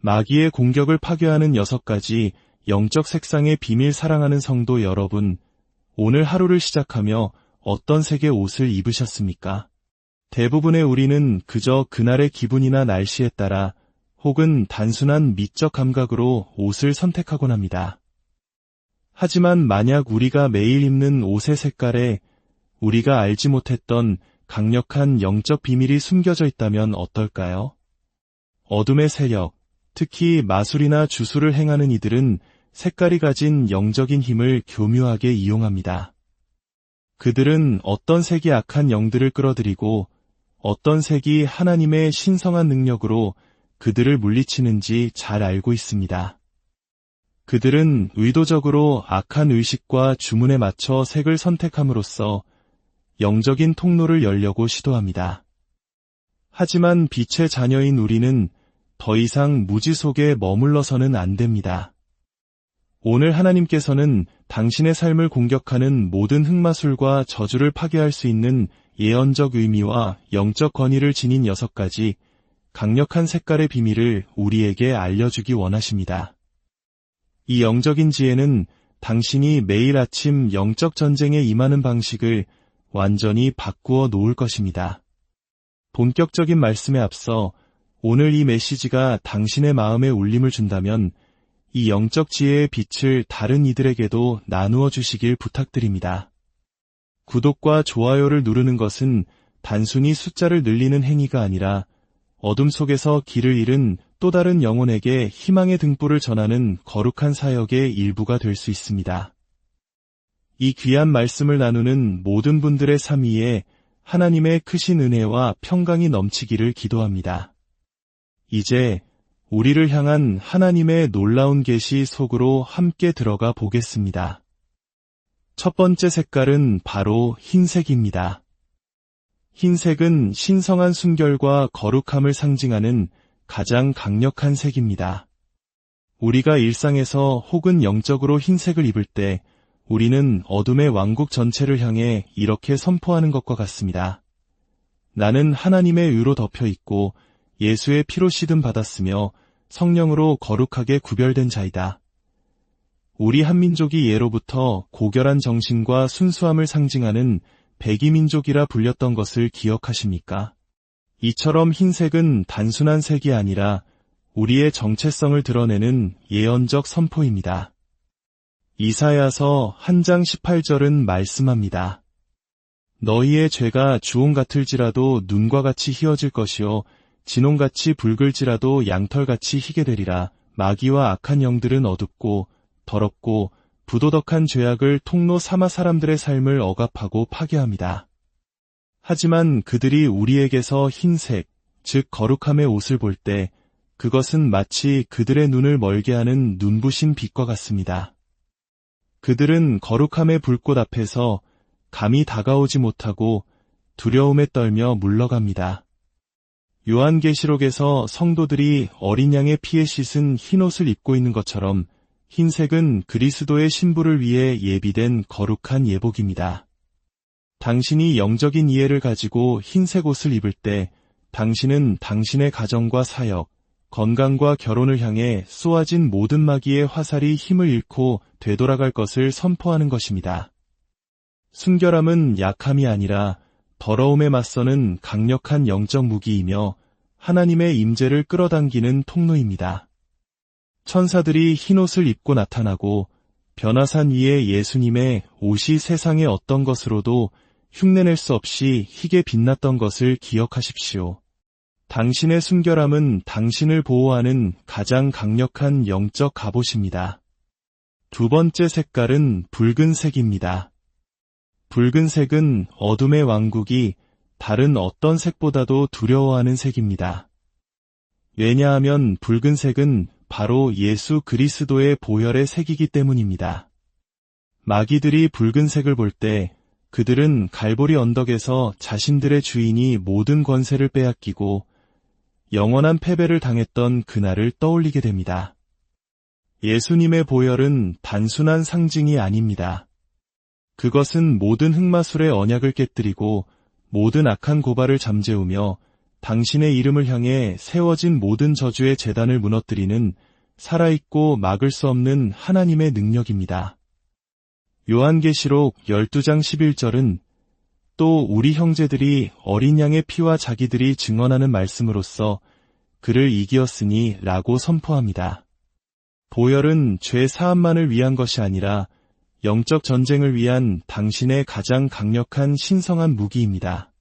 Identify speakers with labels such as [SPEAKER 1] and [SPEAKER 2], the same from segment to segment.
[SPEAKER 1] 마귀의 공격을 파괴하는 6가지 영적 색상의 비밀 사랑하는 성도 여러분, 오늘 하루를 시작하며 어떤 색의 옷을 입으셨습니까? 대부분의 우리는 그저 그날의 기분이나 날씨에 따라 혹은 단순한 미적 감각으로 옷을 선택하곤 합니다. 하지만 만약 우리가 매일 입는 옷의 색깔에 우리가 알지 못했던 강력한 영적 비밀이 숨겨져 있다면 어떨까요? 어둠의 세력, 특히 마술이나 주술을 행하는 이들은 색깔이 가진 영적인 힘을 교묘하게 이용합니다. 그들은 어떤 색이 악한 영들을 끌어들이고 어떤 색이 하나님의 신성한 능력으로 그들을 물리치는지 잘 알고 있습니다. 그들은 의도적으로 악한 의식과 주문에 맞춰 색을 선택함으로써 영적인 통로를 열려고 시도합니다. 하지만 빛의 자녀인 우리는 더 이상 무지 속에 머물러서는 안 됩니다. 오늘 하나님께서는 당신의 삶을 공격하는 모든 흑마술과 저주를 파괴할 수 있는 예언적 의미와 영적 권위를 지닌 6가지 강력한 색깔의 비밀을 우리에게 알려주기 원하십니다. 이 영적인 지혜는 당신이 매일 아침 영적 전쟁에 임하는 방식을 완전히 바꾸어 놓을 것입니다. 본격적인 말씀에 앞서 오늘 이 메시지가 당신의 마음에 울림을 준다면 이 영적 지혜의 빛을 다른 이들에게도 나누어 주시길 부탁드립니다. 구독과 좋아요를 누르는 것은 단순히 숫자를 늘리는 행위가 아니라 어둠 속에서 길을 잃은 또 다른 영혼에게 희망의 등불을 전하는 거룩한 사역의 일부가 될 수 있습니다. 이 귀한 말씀을 나누는 모든 분들의 삶 위에 하나님의 크신 은혜와 평강이 넘치기를 기도합니다. 이제 우리를 향한 하나님의 놀라운 계시 속으로 함께 들어가 보겠습니다. 첫 번째 색깔은 바로 흰색입니다. 흰색은 신성한 순결과 거룩함을 상징하는 가장 강력한 색입니다. 우리가 일상에서 혹은 영적으로 흰색을 입을 때 우리는 어둠의 왕국 전체를 향해 이렇게 선포하는 것과 같습니다. 나는 하나님의 의로 덮여 있고 예수의 피로 씻음 받았으며 성령으로 거룩하게 구별된 자이다. 우리 한민족이 예로부터 고결한 정신과 순수함을 상징하는 백이민족이라 불렸던 것을 기억하십니까? 이처럼 흰색은 단순한 색이 아니라 우리의 정체성을 드러내는 예언적 선포입니다. 이사야서 1장 18절은 말씀합니다. 너희의 죄가 주홍 같을지라도 눈과 같이 희어질 것이요 진홍같이 붉을지라도 양털같이 희게 되리라. 마귀와 악한 영들은 어둡고 더럽고 부도덕한 죄악을 통로 삼아 사람들의 삶을 억압하고 파괴합니다. 하지만 그들이 우리에게서 흰색, 즉 거룩함의 옷을 볼 때 그것은 마치 그들의 눈을 멀게 하는 눈부신 빛과 같습니다. 그들은 거룩함의 불꽃 앞에서 감히 다가오지 못하고 두려움에 떨며 물러갑니다. 요한계시록에서 성도들이 어린 양의 피에 씻은 흰옷을 입고 있는 것처럼 흰색은 그리스도의 신부를 위해 예비된 거룩한 예복입니다. 당신이 영적인 이해를 가지고 흰색 옷을 입을 때 당신은 당신의 가정과 사역, 건강과 결혼을 향해 쏘아진 모든 마귀의 화살이 힘을 잃고 되돌아갈 것을 선포하는 것입니다. 순결함은 약함이 아니라 더러움에 맞서는 강력한 영적 무기이며 하나님의 임재를 끌어당기는 통로입니다. 천사들이 흰옷을 입고 나타나고 변화산 위에 예수님의 옷이 세상의 어떤 것으로도 흉내낼 수 없이 희게 빛났던 것을 기억하십시오. 당신의 순결함은 당신을 보호하는 가장 강력한 영적 갑옷입니다. 두 번째 색깔은 붉은색입니다. 붉은색은 어둠의 왕국이 다른 어떤 색보다도 두려워하는 색입니다. 왜냐하면 붉은색은 바로 예수 그리스도의 보혈의 색이기 때문입니다. 마귀들이 붉은색을 볼 때 그들은 갈보리 언덕에서 자신들의 주인이 모든 권세를 빼앗기고 영원한 패배를 당했던 그날을 떠올리게 됩니다. 예수님의 보혈은 단순한 상징이 아닙니다. 그것은 모든 흑마술의 언약을 깨뜨리고 모든 악한 고발을 잠재우며 당신의 이름을 향해 세워진 모든 저주의 제단을 무너뜨리는 살아있고 막을 수 없는 하나님의 능력입니다. 요한계시록 12장 11절은 또 우리 형제들이 어린 양의 피와 자기들이 증언하는 말씀으로써 그를 이기었으니 라고 선포합니다. 보혈은 죄 사함만을 위한 것이 아니라 영적 전쟁을 위한 당신의 가장 강력한 신성한 무기입니다.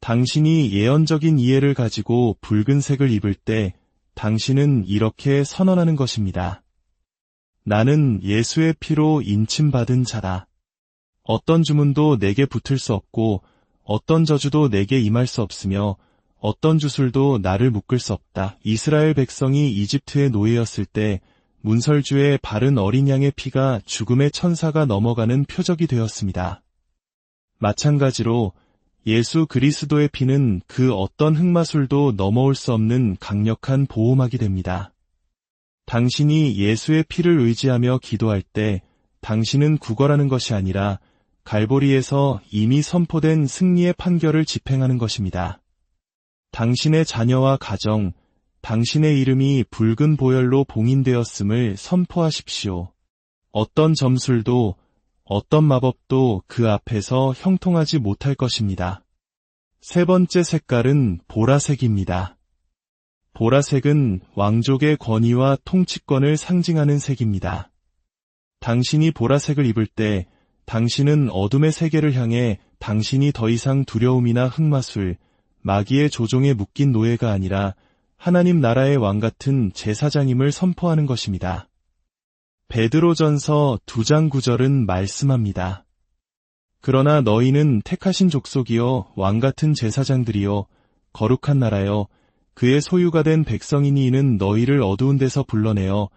[SPEAKER 1] 당신이 예언적인 이해를 가지고 붉은색을 입을 때 당신은 이렇게 선언하는 것입니다. 나는 예수의 피로 인침받은 자다. 어떤 주문도 내게 붙을 수 없고 어떤 저주도 내게 임할 수 없으며 어떤 주술도 나를 묶을 수 없다. 이스라엘 백성이 이집트의 노예였을 때 문설주의 바른 어린 양의 피가 죽음의 천사가 넘어가는 표적이 되었습니다. 마찬가지로 예수 그리스도의 피는 그 어떤 흑마술도 넘어올 수 없는 강력한 보호막이 됩니다. 당신이 예수의 피를 의지하며 기도할 때 당신은 구걸하는 것이 아니라 갈보리에서 이미 선포된 승리의 판결을 집행하는 것입니다. 당신의 자녀와 가정, 당신의 이름이 붉은 보혈로 봉인되었음을 선포하십시오. 어떤 점술도, 어떤 마법도 그 앞에서 형통하지 못할 것입니다. 세 번째 색깔은 보라색입니다. 보라색은 왕족의 권위와 통치권을 상징하는 색입니다. 당신이 보라색을 입을 때 당신은 어둠의 세계를 향해 당신이 더 이상 두려움이나 흑마술, 마귀의 조종에 묶인 노예가 아니라 하나님 나라의 왕같은 제사장임을 선포하는 것입니다. 베드로전서 2장 9절은 말씀합니다. 그러나 너희는 택하신 족속이요 왕같은 제사장들이요 거룩한 나라요 그의 소유가 된 백성이니 이는 너희를 어두운 데서 불러내어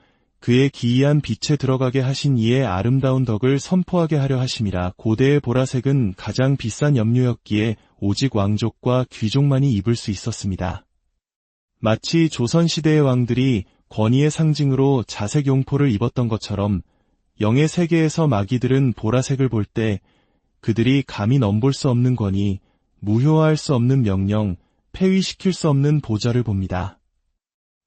[SPEAKER 1] 그의 기이한 빛에 들어가게 하신 이의 아름다운 덕을 선포하게 하려 하심이라. 고대의 보라색은 가장 비싼 염료였기에 오직 왕족과 귀족만이 입을 수 있었습니다. 마치 조선시대의 왕들이 권위의 상징으로 자색 용포를 입었던 것처럼 영의 세계에서 마귀들은 보라색을 볼 때 그들이 감히 넘볼 수 없는 권위, 무효화할 수 없는 명령, 폐위시킬 수 없는 보좌를 봅니다.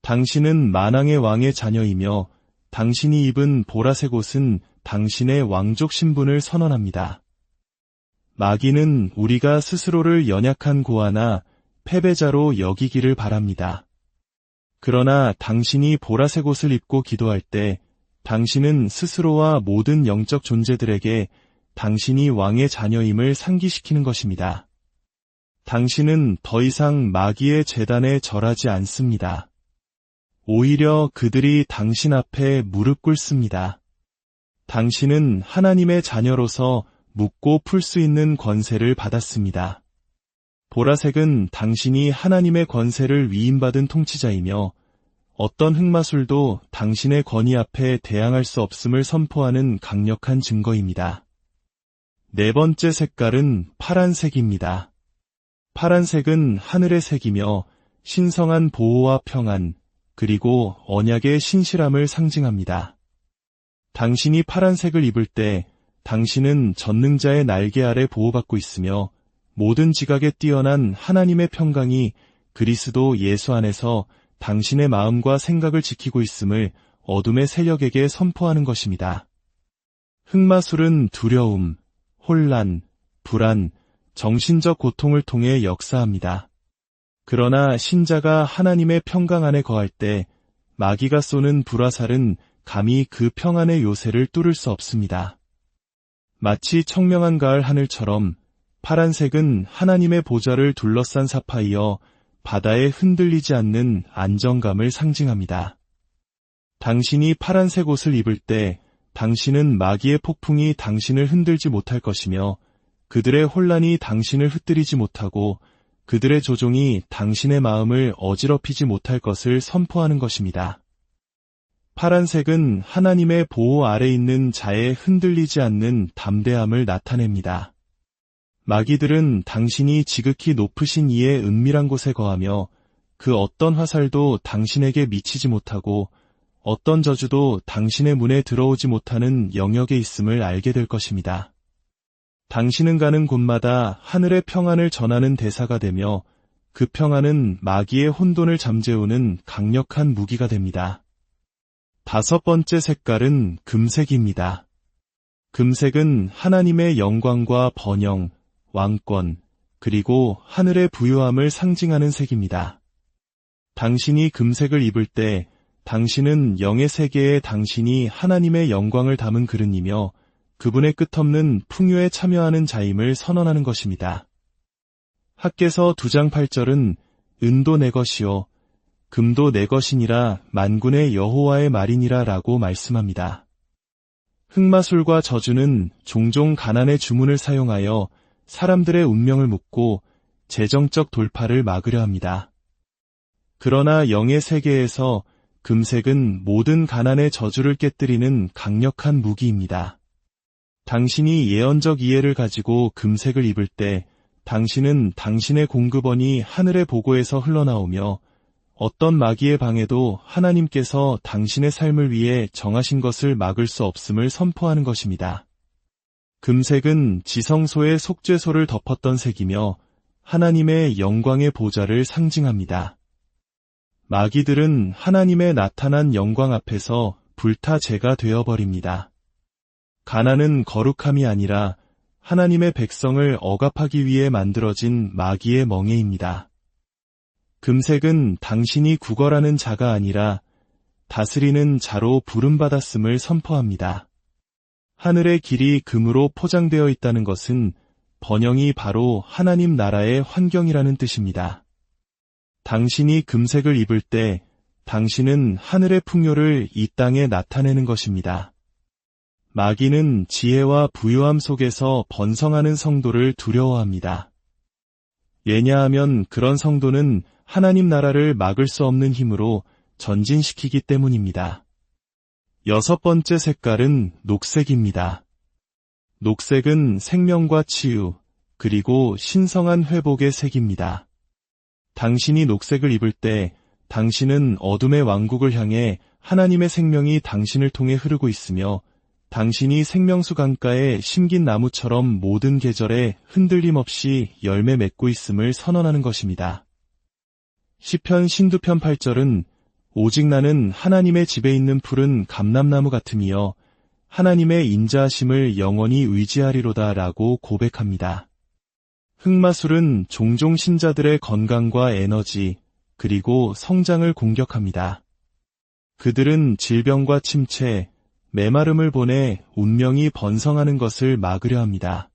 [SPEAKER 1] 당신은 만왕의 왕의 자녀이며 당신이 입은 보라색 옷은 당신의 왕족 신분을 선언합니다. 마귀는 우리가 스스로를 연약한 고아나 패배자로 여기기를 바랍니다. 그러나 당신이 보라색 옷을 입고 기도할 때 당신은 스스로와 모든 영적 존재들에게 당신이 왕의 자녀임을 상기시키는 것입니다. 당신은 더 이상 마귀의 제단에 절하지 않습니다. 오히려 그들이 당신 앞에 무릎 꿇습니다. 당신은 하나님의 자녀로서 묻고 풀 수 있는 권세를 받았습니다. 보라색은 당신이 하나님의 권세를 위임받은 통치자이며 어떤 흑마술도 당신의 권위 앞에 대항할 수 없음을 선포하는 강력한 증거입니다. 네 번째 색깔은 파란색입니다. 파란색은 하늘의 색이며 신성한 보호와 평안, 그리고 언약의 신실함을 상징합니다. 당신이 파란색을 입을 때 당신은 전능자의 날개 아래 보호받고 있으며 모든 지각에 뛰어난 하나님의 평강이 그리스도 예수 안에서 당신의 마음과 생각을 지키고 있음을 어둠의 세력에게 선포하는 것입니다. 흑마술은 두려움, 혼란, 불안, 정신적 고통을 통해 역사합니다. 그러나 신자가 하나님의 평강 안에 거할 때 마귀가 쏘는 불화살은 감히 그 평안의 요새를 뚫을 수 없습니다. 마치 청명한 가을 하늘처럼 파란색은 하나님의 보좌를 둘러싼 사파이어 바다에 흔들리지 않는 안정감을 상징합니다. 당신이 파란색 옷을 입을 때 당신은 마귀의 폭풍이 당신을 흔들지 못할 것이며 그들의 혼란이 당신을 흩뜨리지 못하고 그들의 조종이 당신의 마음을 어지럽히지 못할 것을 선포하는 것입니다. 파란색은 하나님의 보호 아래 있는 자의 흔들리지 않는 담대함을 나타냅니다. 마귀들은 당신이 지극히 높으신 이의 은밀한 곳에 거하며 그 어떤 화살도 당신에게 미치지 못하고 어떤 저주도 당신의 문에 들어오지 못하는 영역에 있음을 알게 될 것입니다. 당신은 가는 곳마다 하늘의 평안을 전하는 대사가 되며 그 평안은 마귀의 혼돈을 잠재우는 강력한 무기가 됩니다. 다섯 번째 색깔은 금색입니다. 금색은 하나님의 영광과 번영, 왕권, 그리고 하늘의 부유함을 상징하는 색입니다. 당신이 금색을 입을 때 당신은 영의 세계에 당신이 하나님의 영광을 담은 그릇이며 그분의 끝없는 풍요에 참여하는 자임을 선언하는 것입니다. 학개서 2장 8절은 은도 내 것이요 금도 내 것이니라 만군의 여호와의 말이니라 라고 말씀합니다. 흑마술과 저주는 종종 가난의 주문을 사용하여 사람들의 운명을 묶고 재정적 돌파를 막으려 합니다. 그러나 영의 세계에서 금색은 모든 가난의 저주를 깨뜨리는 강력한 무기입니다. 당신이 예언적 이해를 가지고 금색을 입을 때 당신은 당신의 공급원이 하늘의 보고에서 흘러나오며 어떤 마귀의 방해도 하나님께서 당신의 삶을 위해 정하신 것을 막을 수 없음을 선포하는 것입니다. 금색은 지성소의 속죄소를 덮었던 색이며 하나님의 영광의 보좌를 상징합니다. 마귀들은 하나님의 나타난 영광 앞에서 불타 제가 되어버립니다. 가난은 거룩함이 아니라 하나님의 백성을 억압하기 위해 만들어진 마귀의 멍에입니다. 금색은 당신이 구걸하는 자가 아니라 다스리는 자로 부름받았음을 선포합니다. 하늘의 길이 금으로 포장되어 있다는 것은 번영이 바로 하나님 나라의 환경이라는 뜻입니다. 당신이 금색을 입을 때 당신은 하늘의 풍요를 이 땅에 나타내는 것입니다. 마귀는 지혜와 부유함 속에서 번성하는 성도를 두려워합니다. 왜냐하면 그런 성도는 하나님 나라를 막을 수 없는 힘으로 전진시키기 때문입니다. 여섯 번째 색깔은 녹색입니다. 녹색은 생명과 치유, 그리고 신성한 회복의 색입니다. 당신이 녹색을 입을 때 당신은 어둠의 왕국을 향해 하나님의 생명이 당신을 통해 흐르고 있으며 당신이 생명수 강가에 심긴 나무처럼 모든 계절에 흔들림 없이 열매 맺고 있음을 선언하는 것입니다. 시편 신두편 8절은 오직 나는 하나님의 집에 있는 푸른 감람나무 같으며 하나님의 인자하심을 영원히 의지하리로다 라고 고백합니다. 흑마술은 종종 신자들의 건강과 에너지, 그리고 성장을 공격합니다. 그들은 질병과 침체, 메마름을 보내 운명이 번성하는 것을 막으려 합니다.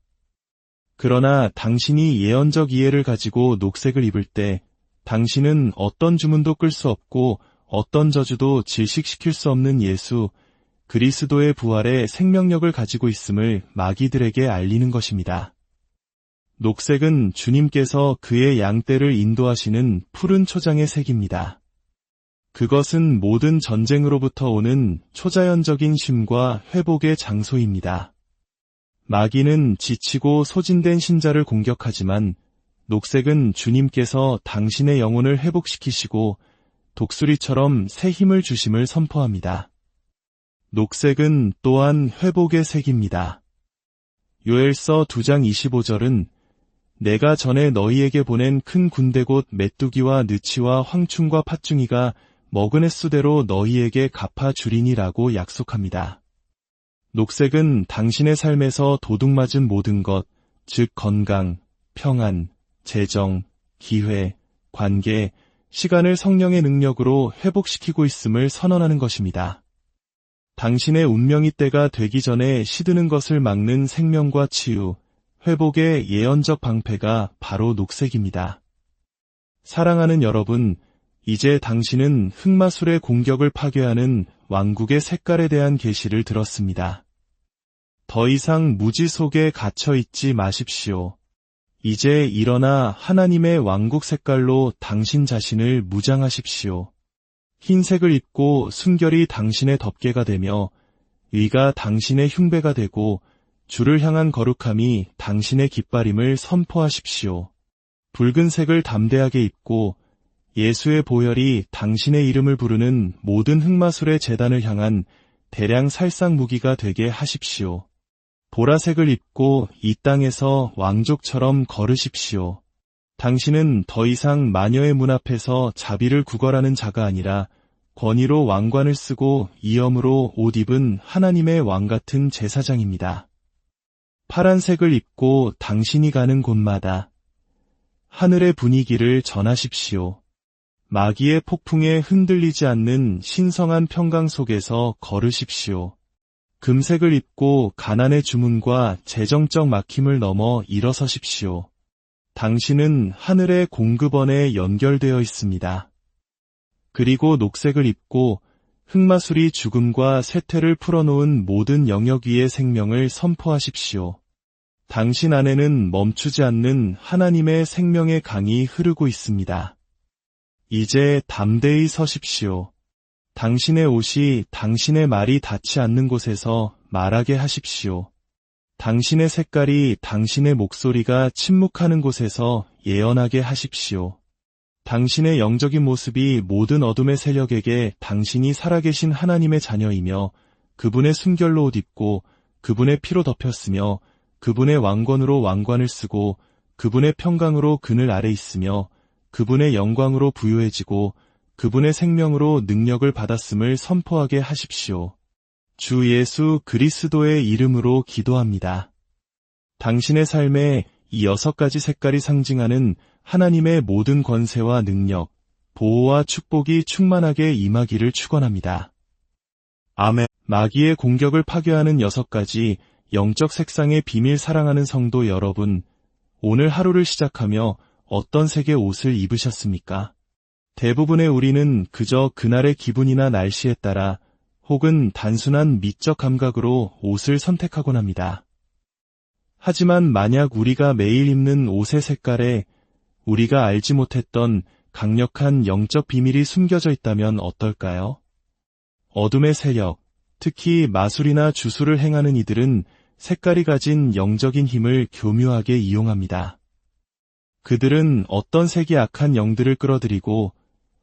[SPEAKER 1] 그러나 당신이 예언적 이해를 가지고 녹색을 입을 때 당신은 어떤 주문도 끌 수 없고 어떤 저주도 질식시킬 수 없는 예수, 그리스도의 부활의 생명력을 가지고 있음을 마귀들에게 알리는 것입니다. 녹색은 주님께서 그의 양떼를 인도하시는 푸른 초장의 색입니다. 그것은 모든 전쟁으로부터 오는 초자연적인 쉼과 회복의 장소입니다. 마귀는 지치고 소진된 신자를 공격하지만 녹색은 주님께서 당신의 영혼을 회복시키시고 독수리처럼 새 힘을 주심을 선포합니다. 녹색은 또한 회복의 색입니다. 요엘서 2장 25절은 내가 전에 너희에게 보낸 큰 군대 곧 메뚜기와 느치와 황충과 팥중이가 먹은 횟수대로 너희에게 갚아주리니라고 약속합니다. 녹색은 당신의 삶에서 도둑맞은 모든 것, 즉 건강, 평안, 재정, 기회, 관계, 시간을 성령의 능력으로 회복시키고 있음을 선언하는 것입니다. 당신의 운명의 때가 되기 전에 시드는 것을 막는 생명과 치유, 회복의 예언적 방패가 바로 녹색입니다. 사랑하는 여러분, 이제 당신은 흑마술의 공격을 파괴하는 왕국의 색깔에 대한 계시를 들었습니다. 더 이상 무지 속에 갇혀 있지 마십시오. 이제 일어나 하나님의 왕국 색깔로 당신 자신을 무장하십시오. 흰색을 입고 순결이 당신의 덮개가 되며 의가 당신의 흉배가 되고 주를 향한 거룩함이 당신의 깃발임을 선포하십시오. 붉은색을 담대하게 입고 예수의 보혈이 당신의 이름을 부르는 모든 흑마술의 제단을 향한 대량 살상 무기가 되게 하십시오. 보라색을 입고 이 땅에서 왕족처럼 걸으십시오. 당신은 더 이상 마녀의 문 앞에서 자비를 구걸하는 자가 아니라 권위로 왕관을 쓰고 이염으로 옷 입은 하나님의 왕 같은 제사장입니다. 파란색을 입고 당신이 가는 곳마다 하늘의 분위기를 전하십시오. 마귀의 폭풍에 흔들리지 않는 신성한 평강 속에서 걸으십시오. 금색을 입고 가난의 주문과 재정적 막힘을 넘어 일어서십시오. 당신은 하늘의 공급원에 연결되어 있습니다. 그리고 녹색을 입고 흑마술이 죽음과 쇠퇴를 풀어놓은 모든 영역 위의 생명을 선포하십시오. 당신 안에는 멈추지 않는 하나님의 생명의 강이 흐르고 있습니다. 이제 담대히 서십시오. 당신의 옷이 당신의 말이 닿지 않는 곳에서 말하게 하십시오. 당신의 색깔이 당신의 목소리가 침묵하는 곳에서 예언하게 하십시오. 당신의 영적인 모습이 모든 어둠의 세력에게 당신이 살아계신 하나님의 자녀이며 그분의 순결로 옷 입고 그분의 피로 덮였으며 그분의 왕권으로 왕관을 쓰고 그분의 평강으로 그늘 아래 있으며 그분의 영광으로 부유해지고 그분의 생명으로 능력을 받았음을 선포하게 하십시오. 주 예수 그리스도의 이름으로 기도합니다. 당신의 삶에 이 6가지 색깔이 상징하는 하나님의 모든 권세와 능력, 보호와 축복이 충만하게 임하기를 축원합니다. 아멘. 마귀의 공격을 파괴하는 6가지 영적 색상의 비밀 사랑하는 성도 여러분, 오늘 하루를 시작하며 어떤 색의 옷을 입으셨습니까? 대부분의 우리는 그저 그날의 기분이나 날씨에 따라 혹은 단순한 미적 감각으로 옷을 선택하곤 합니다. 하지만 만약 우리가 매일 입는 옷의 색깔에 우리가 알지 못했던 강력한 영적 비밀이 숨겨져 있다면 어떨까요? 어둠의 세력, 특히 마술이나 주술을 행하는 이들은 색깔이 가진 영적인 힘을 교묘하게 이용합니다. 그들은 어떤 색이 악한 영들을 끌어들이고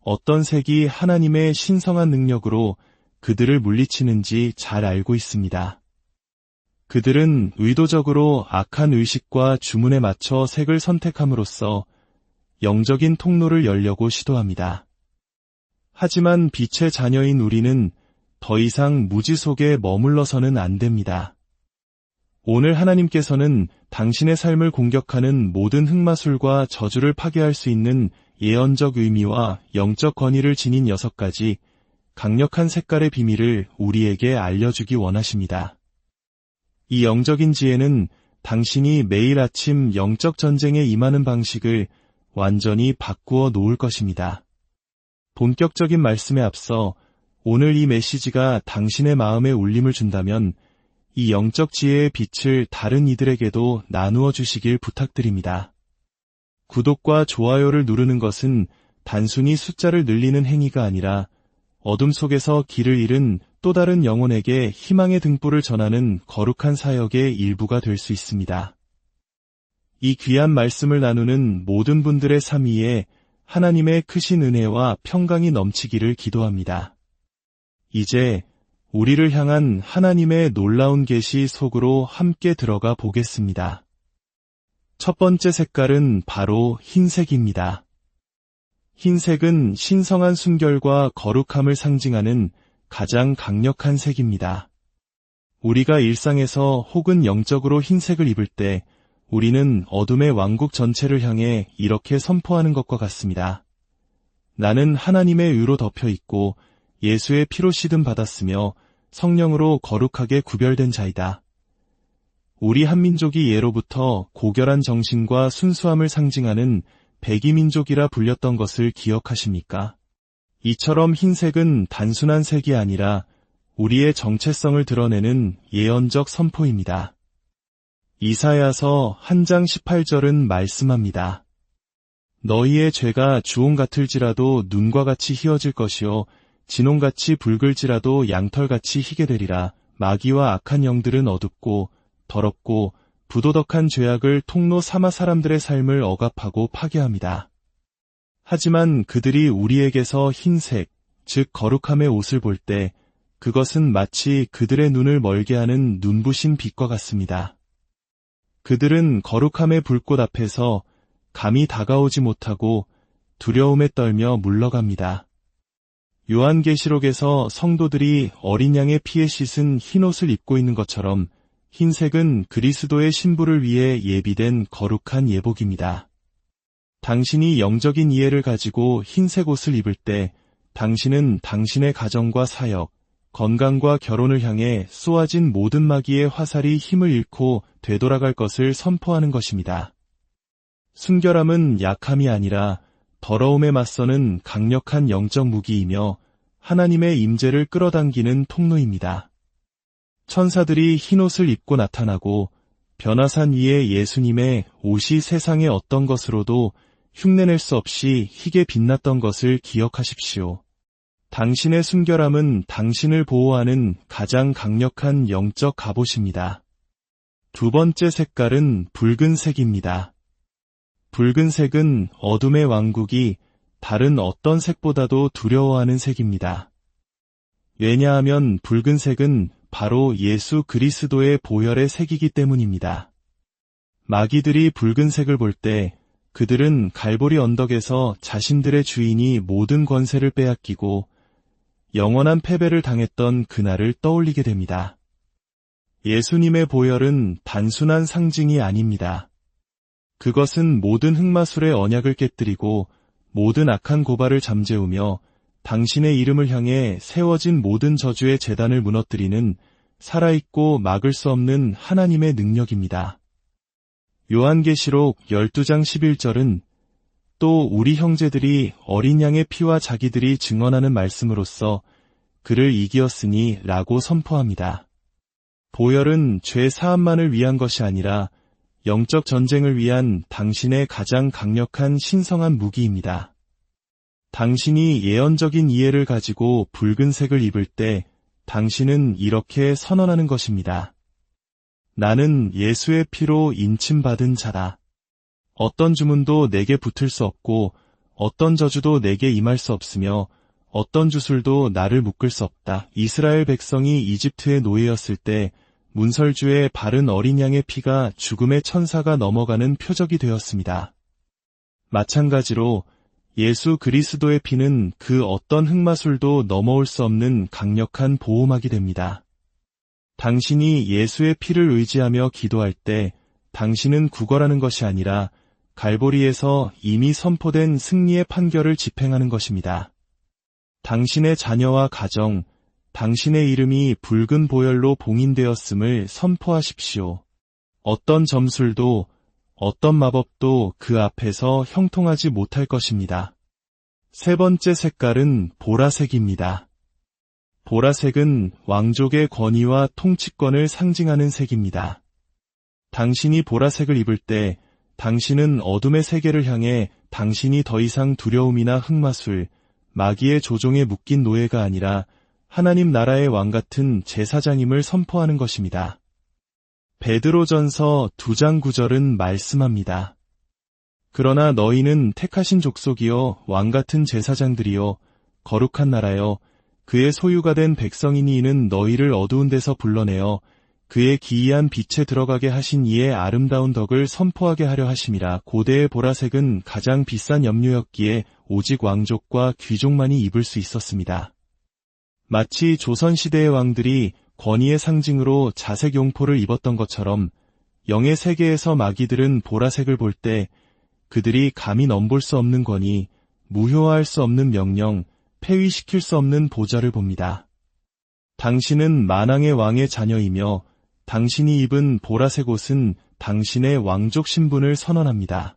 [SPEAKER 1] 어떤 색이 하나님의 신성한 능력으로 그들을 물리치는지 잘 알고 있습니다. 그들은 의도적으로 악한 의식과 주문에 맞춰 색을 선택함으로써 영적인 통로를 열려고 시도합니다. 하지만 빛의 자녀인 우리는 더 이상 무지 속에 머물러서는 안 됩니다. 오늘 하나님께서는 당신의 삶을 공격하는 모든 흑마술과 저주를 파괴할 수 있는 예언적 의미와 영적 권위를 지닌 6가지 강력한 색깔의 비밀을 우리에게 알려주기 원하십니다. 이 영적인 지혜는 당신이 매일 아침 영적 전쟁에 임하는 방식을 완전히 바꾸어 놓을 것입니다. 본격적인 말씀에 앞서 오늘 이 메시지가 당신의 마음에 울림을 준다면 이 영적 지혜의 빛을 다른 이들에게도 나누어 주시길 부탁드립니다. 구독과 좋아요를 누르는 것은 단순히 숫자를 늘리는 행위가 아니라 어둠 속에서 길을 잃은 또 다른 영혼에게 희망의 등불을 전하는 거룩한 사역의 일부가 될 수 있습니다. 이 귀한 말씀을 나누는 모든 분들의 삶 위에 하나님의 크신 은혜와 평강이 넘치기를 기도합니다. 이제 우리를 향한 하나님의 놀라운 계시 속으로 함께 들어가 보겠습니다. 첫 번째 색깔은 바로 흰색입니다. 흰색은 신성한 순결과 거룩함을 상징하는 가장 강력한 색입니다. 우리가 일상에서 혹은 영적으로 흰색을 입을 때 우리는 어둠의 왕국 전체를 향해 이렇게 선포하는 것과 같습니다. 나는 하나님의 의로 덮여 있고 예수의 피로 씻음 받았으며 성령으로 거룩하게 구별된 자이다. 우리 한민족이 예로부터 고결한 정신과 순수함을 상징하는 백이민족이라 불렸던 것을 기억하십니까? 이처럼 흰색은 단순한 색이 아니라 우리의 정체성을 드러내는 예언적 선포입니다. 이사야서 1장 18절은 말씀합니다. 너희의 죄가 주홍 같을지라도 눈과 같이 희어질 것이요 진홍같이 붉을지라도 양털같이 희게 되리라. 마귀와 악한 영들은 어둡고 더럽고 부도덕한 죄악을 통로 삼아 사람들의 삶을 억압하고 파괴합니다. 하지만 그들이 우리에게서 흰색, 즉 거룩함의 옷을 볼 때 그것은 마치 그들의 눈을 멀게 하는 눈부신 빛과 같습니다. 그들은 거룩함의 불꽃 앞에서 감히 다가오지 못하고 두려움에 떨며 물러갑니다. 요한계시록에서 성도들이 어린 양의 피에 씻은 흰옷을 입고 있는 것처럼 흰색은 그리스도의 신부를 위해 예비된 거룩한 예복입니다. 당신이 영적인 이해를 가지고 흰색 옷을 입을 때 당신은 당신의 가정과 사역, 건강과 결혼을 향해 쏘아진 모든 마귀의 화살이 힘을 잃고 되돌아갈 것을 선포하는 것입니다. 순결함은 약함이 아니라 더러움에 맞서는 강력한 영적 무기이며 하나님의 임재를 끌어당기는 통로입니다. 천사들이 흰옷을 입고 나타나고 변화산 위에 예수님의 옷이 세상의 어떤 것으로도 흉내낼 수 없이 희게 빛났던 것을 기억하십시오. 당신의 순결함은 당신을 보호하는 가장 강력한 영적 갑옷입니다. 두 번째 색깔은 붉은색입니다. 붉은색은 어둠의 왕국이 다른 어떤 색보다도 두려워하는 색입니다. 왜냐하면 붉은색은 바로 예수 그리스도의 보혈의 색이기 때문입니다. 마귀들이 붉은색을 볼 때 그들은 갈보리 언덕에서 자신들의 주인이 모든 권세를 빼앗기고 영원한 패배를 당했던 그날을 떠올리게 됩니다. 예수님의 보혈은 단순한 상징이 아닙니다. 그것은 모든 흑마술의 언약을 깨뜨리고 모든 악한 고발을 잠재우며 당신의 이름을 향해 세워진 모든 저주의 제단을 무너뜨리는 살아있고 막을 수 없는 하나님의 능력입니다. 요한계시록 12장 11절은 또 우리 형제들이 어린 양의 피와 자기들이 증언하는 말씀으로써 그를 이기었으니 라고 선포합니다. 보혈은 죄 사함만을 위한 것이 아니라 영적 전쟁을 위한 당신의 가장 강력한 신성한 무기입니다. 당신이 예언적인 이해를 가지고 붉은색을 입을 때 당신은 이렇게 선언하는 것입니다. 나는 예수의 피로 인침받은 자다. 어떤 주문도 내게 붙을 수 없고 어떤 저주도 내게 임할 수 없으며 어떤 주술도 나를 묶을 수 없다. 이스라엘 백성이 이집트의 노예였을 때 문설주의 바른 어린 양의 피가 죽음의 천사가 넘어가는 표적이 되었습니다. 마찬가지로 예수 그리스도의 피는 그 어떤 흑마술도 넘어올 수 없는 강력한 보호막이 됩니다. 당신이 예수의 피를 의지하며 기도할 때 당신은 구걸하는 것이 아니라 갈보리에서 이미 선포된 승리의 판결을 집행하는 것입니다. 당신의 자녀와 가정, 당신의 이름이 붉은 보혈로 봉인되었음을 선포하십시오. 어떤 점술도, 어떤 마법도 그 앞에서 형통하지 못할 것입니다. 세 번째 색깔은 보라색입니다. 보라색은 왕족의 권위와 통치권을 상징하는 색입니다. 당신이 보라색을 입을 때 당신은 어둠의 세계를 향해 당신이 더 이상 두려움이나 흑마술, 마귀의 조종에 묶인 노예가 아니라 하나님 나라의 왕 같은 제사장임을 선포하는 것입니다. 베드로전서 2장 9절은 말씀합니다. 그러나 너희는 택하신 족속이요 왕 같은 제사장들이요 거룩한 나라요 그의 소유가 된 백성이니 이는 너희를 어두운 데서 불러내어 그의 기이한 빛에 들어가게 하신 이의 아름다운 덕을 선포하게 하려 하심이라. 고대의 보라색은 가장 비싼 염료였기에 오직 왕족과 귀족만이 입을 수 있었습니다. 마치 조선시대의 왕들이 권위의 상징으로 자색 용포를 입었던 것처럼 영의 세계에서 마귀들은 보라색을 볼 때 그들이 감히 넘볼 수 없는 권위, 무효화할 수 없는 명령, 폐위시킬 수 없는 보좌를 봅니다. 당신은 만왕의 왕의 자녀이며 당신이 입은 보라색 옷은 당신의 왕족 신분을 선언합니다.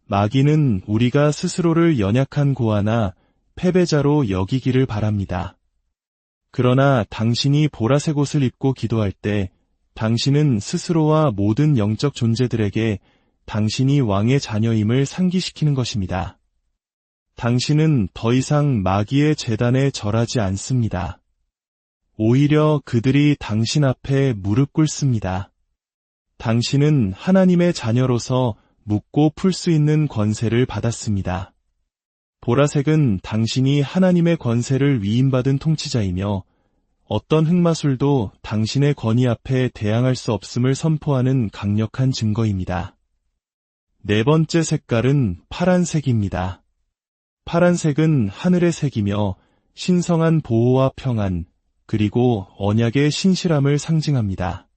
[SPEAKER 1] 마귀는 우리가 스스로를 연약한 고아나 패배자로 여기기를 바랍니다. 그러나 당신이 보라색 옷을 입고 기도할 때 당신은 스스로와 모든 영적 존재들에게 당신이 왕의 자녀임을 상기시키는 것입니다. 당신은 더 이상 마귀의 제단에 절하지 않습니다. 오히려 그들이 당신 앞에 무릎 꿇습니다. 당신은 하나님의 자녀로서 묻고 풀 수 있는 권세를 받았습니다. 보라색은 당신이 하나님의 권세를 위임받은 통치자이며 어떤 흑마술도 당신의 권위 앞에 대항할 수 없음을 선포하는 강력한 증거입니다. 네 번째 색깔은 파란색입니다. 파란색은 하늘의 색이며 신성한 보호와 평안, 그리고 언약의 신실함을 상징합니다.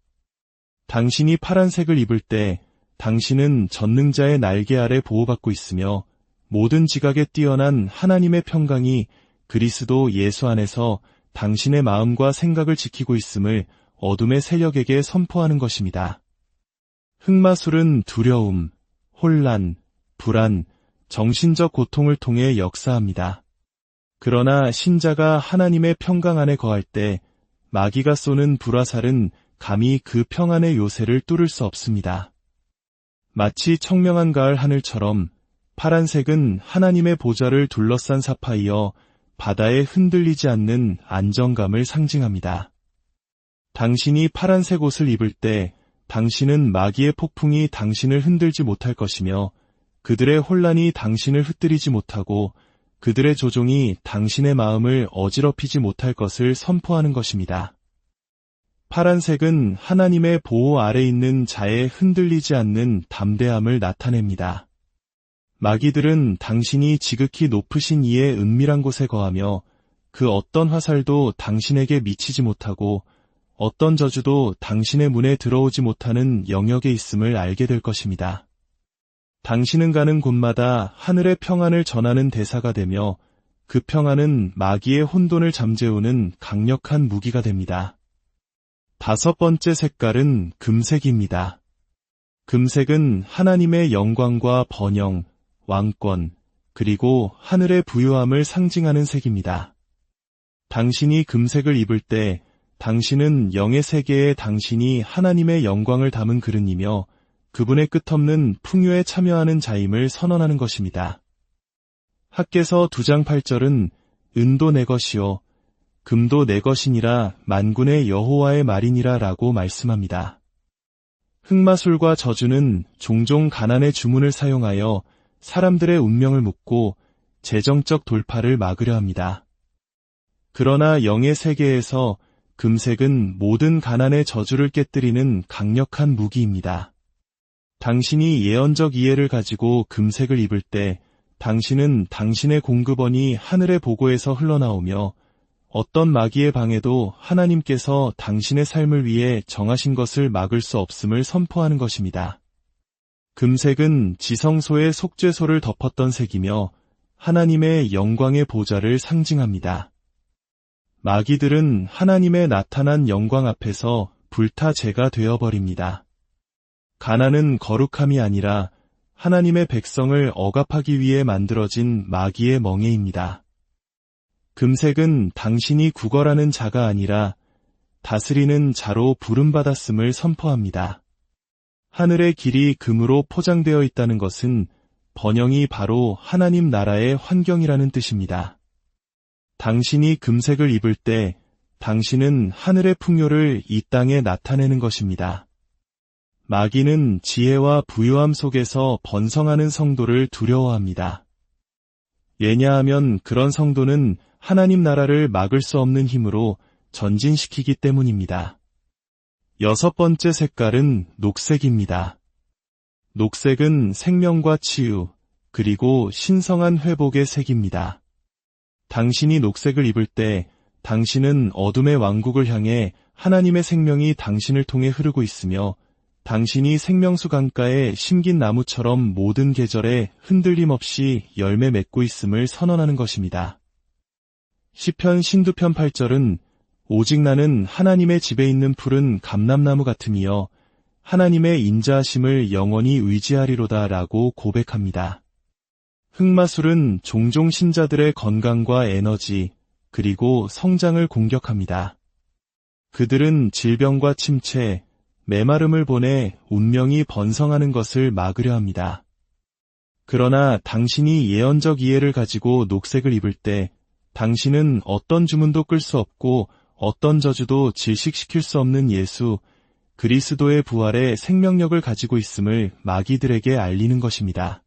[SPEAKER 1] 당신이 파란색을 입을 때 당신은 전능자의 날개 아래 보호받고 있으며 모든 지각에 뛰어난 하나님의 평강이 그리스도 예수 안에서 당신의 마음과 생각을 지키고 있음을 어둠의 세력에게 선포하는 것입니다. 흑마술은 두려움, 혼란, 불안, 정신적 고통을 통해 역사합니다. 그러나 신자가 하나님의 평강 안에 거할 때 마귀가 쏘는 불화살은 감히 그 평안의 요새를 뚫을 수 없습니다. 마치 청명한 가을 하늘처럼 파란색은 하나님의 보좌를 둘러싼 사파이어 바다에 흔들리지 않는 안정감을 상징합니다. 당신이 파란색 옷을 입을 때 당신은 마귀의 폭풍이 당신을 흔들지 못할 것이며 그들의 혼란이 당신을 흩뜨리지 못하고 그들의 조종이 당신의 마음을 어지럽히지 못할 것을 선포하는 것입니다. 파란색은 하나님의 보호 아래 있는 자의 흔들리지 않는 담대함을 나타냅니다. 마귀들은 당신이 지극히 높으신 이의 은밀한 곳에 거하며 그 어떤 화살도 당신에게 미치지 못하고 어떤 저주도 당신의 문에 들어오지 못하는 영역에 있음을 알게 될 것입니다. 당신은 가는 곳마다 하늘의 평안을 전하는 대사가 되며 그 평안은 마귀의 혼돈을 잠재우는 강력한 무기가 됩니다. 다섯 번째 색깔은 금색입니다. 금색은 하나님의 영광과 번영, 왕권, 그리고 하늘의 부유함을 상징하는 색입니다. 당신이 금색을 입을 때 당신은 영의 세계에 당신이 하나님의 영광을 담은 그릇이며 그분의 끝없는 풍요에 참여하는 자임을 선언하는 것입니다. 학개서 2장 8절은 은도 내 것이요 금도 내 것이니라 만군의 여호와의 말이니라 라고 말씀합니다. 흑마술과 저주는 종종 가난의 주문을 사용하여 사람들의 운명을 묶고 재정적 돌파를 막으려 합니다. 그러나 영의 세계에서 금색은 모든 가난의 저주를 깨뜨리는 강력한 무기입니다. 당신이 예언적 이해를 가지고 금색을 입을 때 당신은 당신의 공급원이 하늘의 보고에서 흘러나오며 어떤 마귀의 방해도 하나님께서 당신의 삶을 위해 정하신 것을 막을 수 없음을 선포하는 것입니다. 금색은 지성소의 속죄소를 덮었던 색이며 하나님의 영광의 보좌를 상징합니다. 마귀들은 하나님의 나타난 영광 앞에서 불타 재가 되어버립니다. 가난은 거룩함이 아니라 하나님의 백성을 억압하기 위해 만들어진 마귀의 멍에입니다. 금색은 당신이 구걸하는 자가 아니라 다스리는 자로 부름받았음을 선포합니다. 하늘의 길이 금으로 포장되어 있다는 것은 번영이 바로 하나님 나라의 환경이라는 뜻입니다. 당신이 금색을 입을 때 당신은 하늘의 풍요를 이 땅에 나타내는 것입니다. 마귀는 지혜와 부유함 속에서 번성하는 성도를 두려워합니다. 왜냐하면 그런 성도는 하나님 나라를 막을 수 없는 힘으로 전진시키기 때문입니다. 여섯 번째 색깔은 녹색입니다. 녹색은 생명과 치유, 그리고 신성한 회복의 색입니다. 당신이 녹색을 입을 때 당신은 어둠의 왕국을 향해 하나님의 생명이 당신을 통해 흐르고 있으며 당신이 생명수 강가에 심긴 나무처럼 모든 계절에 흔들림 없이 열매 맺고 있음을 선언하는 것입니다. 시편 신두편 8절은 오직 나는 하나님의 집에 있는 푸른 감람나무 같으며 하나님의 인자하심을 영원히 의지하리로다 라고 고백합니다. 흑마술은 종종 신자들의 건강과 에너지, 그리고 성장을 공격합니다. 그들은 질병과 침체, 메마름을 보내 운명이 번성하는 것을 막으려 합니다. 그러나 당신이 예언적 이해를 가지고 녹색을 입을 때 당신은 어떤 주문도 끌 수 없고 어떤 저주도 질식시킬 수 없는 예수, 그리스도의 부활의 생명력을 가지고 있음을 마귀들에게 알리는 것입니다.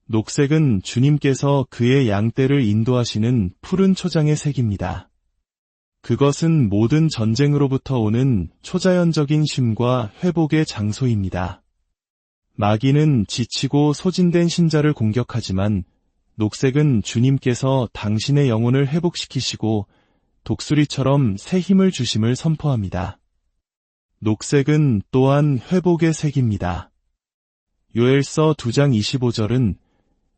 [SPEAKER 1] 녹색은 주님께서 그의 양떼를 인도하시는 푸른 초장의 색입니다. 그것은 모든 전쟁으로부터 오는 초자연적인 쉼과 회복의 장소입니다. 마귀는 지치고 소진된 신자를 공격하지만 녹색은 주님께서 당신의 영혼을 회복시키시고 독수리처럼 새 힘을 주심을 선포합니다. 녹색은 또한 회복의 색입니다. 요엘서 2장 25절은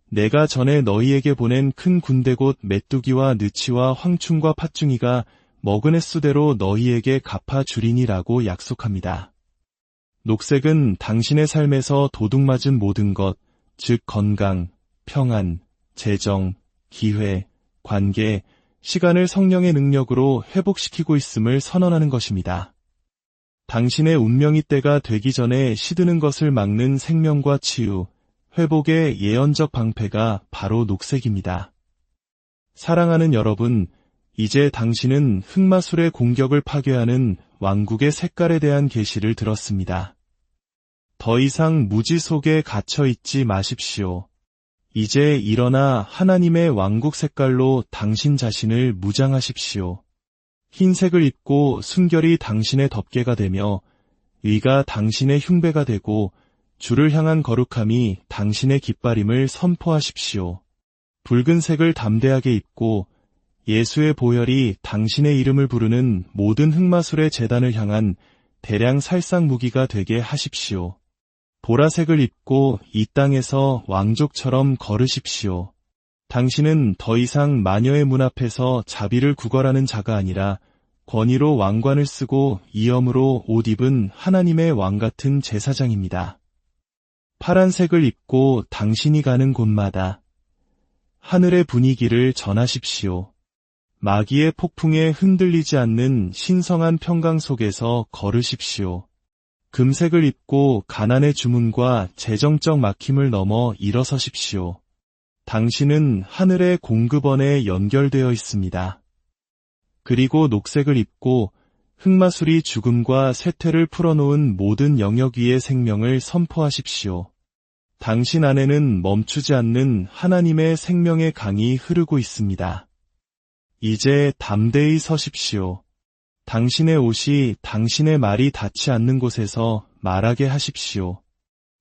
[SPEAKER 1] 내가 전에 너희에게 보낸 큰 군대 곧 메뚜기와 느치와 황충과 팥중이가 먹은 횟수대로 너희에게 갚아주리니라고 약속합니다. 녹색은 당신의 삶에서 도둑맞은 모든 것, 즉 건강, 평안, 재정, 기회, 관계, 시간을 성령의 능력으로 회복시키고 있음을 선언하는 것입니다. 당신의 운명의 때가 되기 전에 시드는 것을 막는 생명과 치유, 회복의 예언적 방패가 바로 녹색입니다. 사랑하는 여러분, 이제 당신은 흑마술의 공격을 파괴하는 왕국의 색깔에 대한 계시를 들었습니다. 더 이상 무지 속에 갇혀 있지 마십시오. 이제 일어나 하나님의 왕국 색깔로 당신 자신을 무장하십시오. 흰색을 입고 순결이 당신의 덮개가 되며 의가 당신의 흉배가 되고 주를 향한 거룩함이 당신의 깃발임을 선포하십시오. 붉은색을 담대하게 입고 예수의 보혈이 당신의 이름을 부르는 모든 흑마술의 제단을 향한 대량 살상 무기가 되게 하십시오. 보라색을 입고 이 땅에서 왕족처럼 걸으십시오. 당신은 더 이상 마녀의 문 앞에서 자비를 구걸하는 자가 아니라 권위로 왕관을 쓰고 이염으로 옷 입은 하나님의 왕 같은 제사장입니다. 파란색을 입고 당신이 가는 곳마다 하늘의 분위기를 전하십시오. 마귀의 폭풍에 흔들리지 않는 신성한 평강 속에서 걸으십시오. 금색을 입고 가난의 주문과 재정적 막힘을 넘어 일어서십시오. 당신은 하늘의 공급원에 연결되어 있습니다. 그리고 녹색을 입고 흑마술이 죽음과 쇠퇴를 풀어놓은 모든 영역 위의 생명을 선포하십시오. 당신 안에는 멈추지 않는 하나님의 생명의 강이 흐르고 있습니다. 이제 담대히 서십시오. 당신의 옷이 당신의 말이 닿지 않는 곳에서 말하게 하십시오.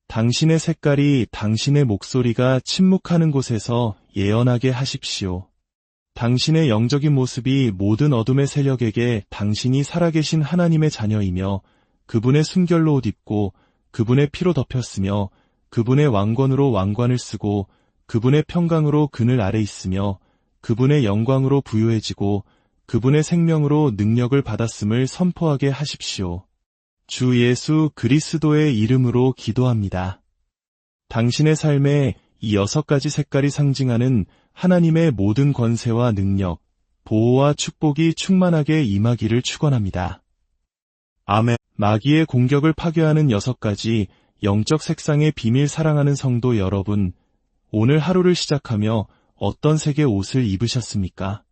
[SPEAKER 1] 당신의 색깔이 당신의 목소리가 침묵하는 곳에서 예언하게 하십시오. 당신의 영적인 모습이 모든 어둠의 세력에게 당신이 살아계신 하나님의 자녀이며 그분의 순결로 옷 입고 그분의 피로 덮였으며 그분의 왕권으로 왕관을 쓰고 그분의 평강으로 그늘 아래 있으며 그분의 영광으로 부유해지고 그분의 생명으로 능력을 받았음을 선포하게 하십시오. 주 예수 그리스도의 이름으로 기도합니다. 당신의 삶에 이 6가지 색깔이 상징하는 하나님의 모든 권세와 능력, 보호와 축복이 충만하게 임하기를 축원합니다. 아멘. 마귀의 공격을 파괴하는 6가지 영적 색상의 비밀 사랑하는 성도 여러분, 오늘 하루를 시작하며 어떤 색의 옷을 입으셨습니까?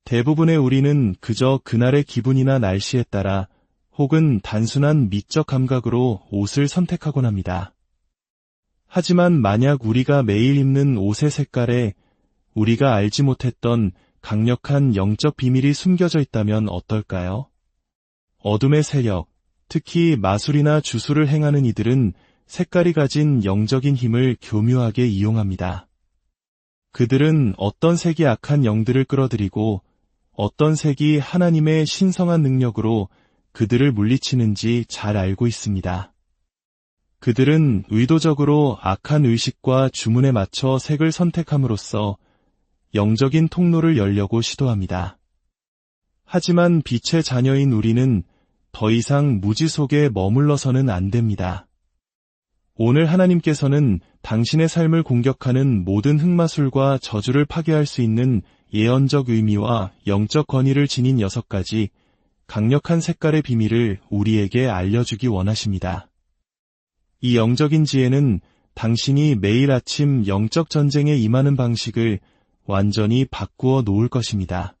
[SPEAKER 1] 대부분의 우리는 그저 그날의 기분이나 날씨에 따라 혹은 단순한 미적 감각으로 옷을 선택하곤 합니다. 하지만 만약 우리가 매일 입는 옷의 색깔에 우리가 알지 못했던 강력한 영적 비밀이 숨겨져 있다면 어떨까요? 어둠의 세력, 특히 마술이나 주술을 행하는 이들은 색깔이 가진 영적인 힘을 교묘하게 이용합니다. 그들은 어떤 색이 악한 영들을 끌어들이고 어떤 색이 하나님의 신성한 능력으로 그들을 물리치는지 잘 알고 있습니다. 그들은 의도적으로 악한 의식과 주문에 맞춰 색을 선택함으로써 영적인 통로를 열려고 시도합니다. 하지만 빛의 자녀인 우리는 더 이상 무지 속에 머물러서는 안 됩니다. 오늘 하나님께서는 당신의 삶을 공격하는 모든 흑마술과 저주를 파괴할 수 있는 예언적 의미와 영적 권위를 지닌 6가지 강력한 색깔의 비밀을 우리에게 알려주기 원하십니다. 이 영적인 지혜는 당신이 매일 아침 영적 전쟁에 임하는 방식을 완전히 바꾸어 놓을 것입니다.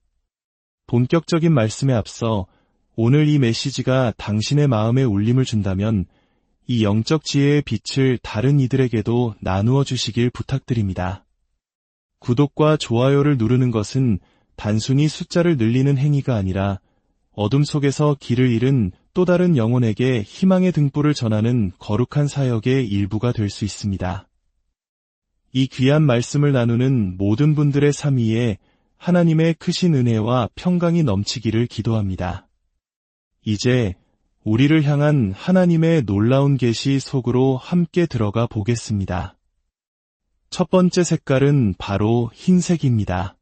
[SPEAKER 1] 본격적인 말씀에 앞서 오늘 이 메시지가 당신의 마음에 울림을 준다면 이 영적 지혜의 빛을 다른 이들에게도 나누어 주시길 부탁드립니다. 구독과 좋아요를 누르는 것은 단순히 숫자를 늘리는 행위가 아니라 어둠 속에서 길을 잃은 또 다른 영혼에게 희망의 등불을 전하는 거룩한 사역의 일부가 될 수 있습니다. 이 귀한 말씀을 나누는 모든 분들의 삶 위에 하나님의 크신 은혜와 평강이 넘치기를 기도합니다. 이제 우리를 향한 하나님의 놀라운 계시 속으로 함께 들어가 보겠습니다. 첫 번째 색깔은 바로 흰색입니다.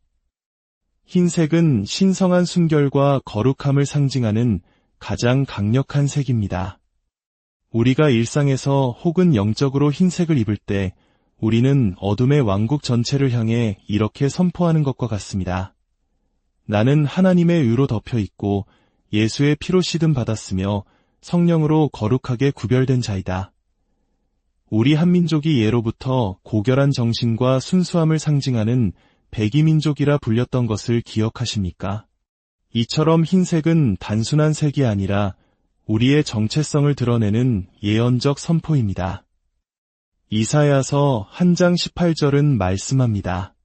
[SPEAKER 1] 흰색은 신성한 순결과 거룩함을 상징하는 가장 강력한 색입니다. 우리가 일상에서 혹은 영적으로 흰색을 입을 때 우리는 어둠의 왕국 전체를 향해 이렇게 선포하는 것과 같습니다. 나는 하나님의 의로 덮여 있고 예수의 피로 씻음 받았으며 성령으로 거룩하게 구별된 자이다. 우리 한민족이 예로부터 고결한 정신과 순수함을 상징하는 백이민족이라 불렸던 것을 기억하십니까? 이처럼 흰색은 단순한 색이 아니라 우리의 정체성을 드러내는 예언적 선포입니다. 이사야서 1장 18절은 말씀합니다.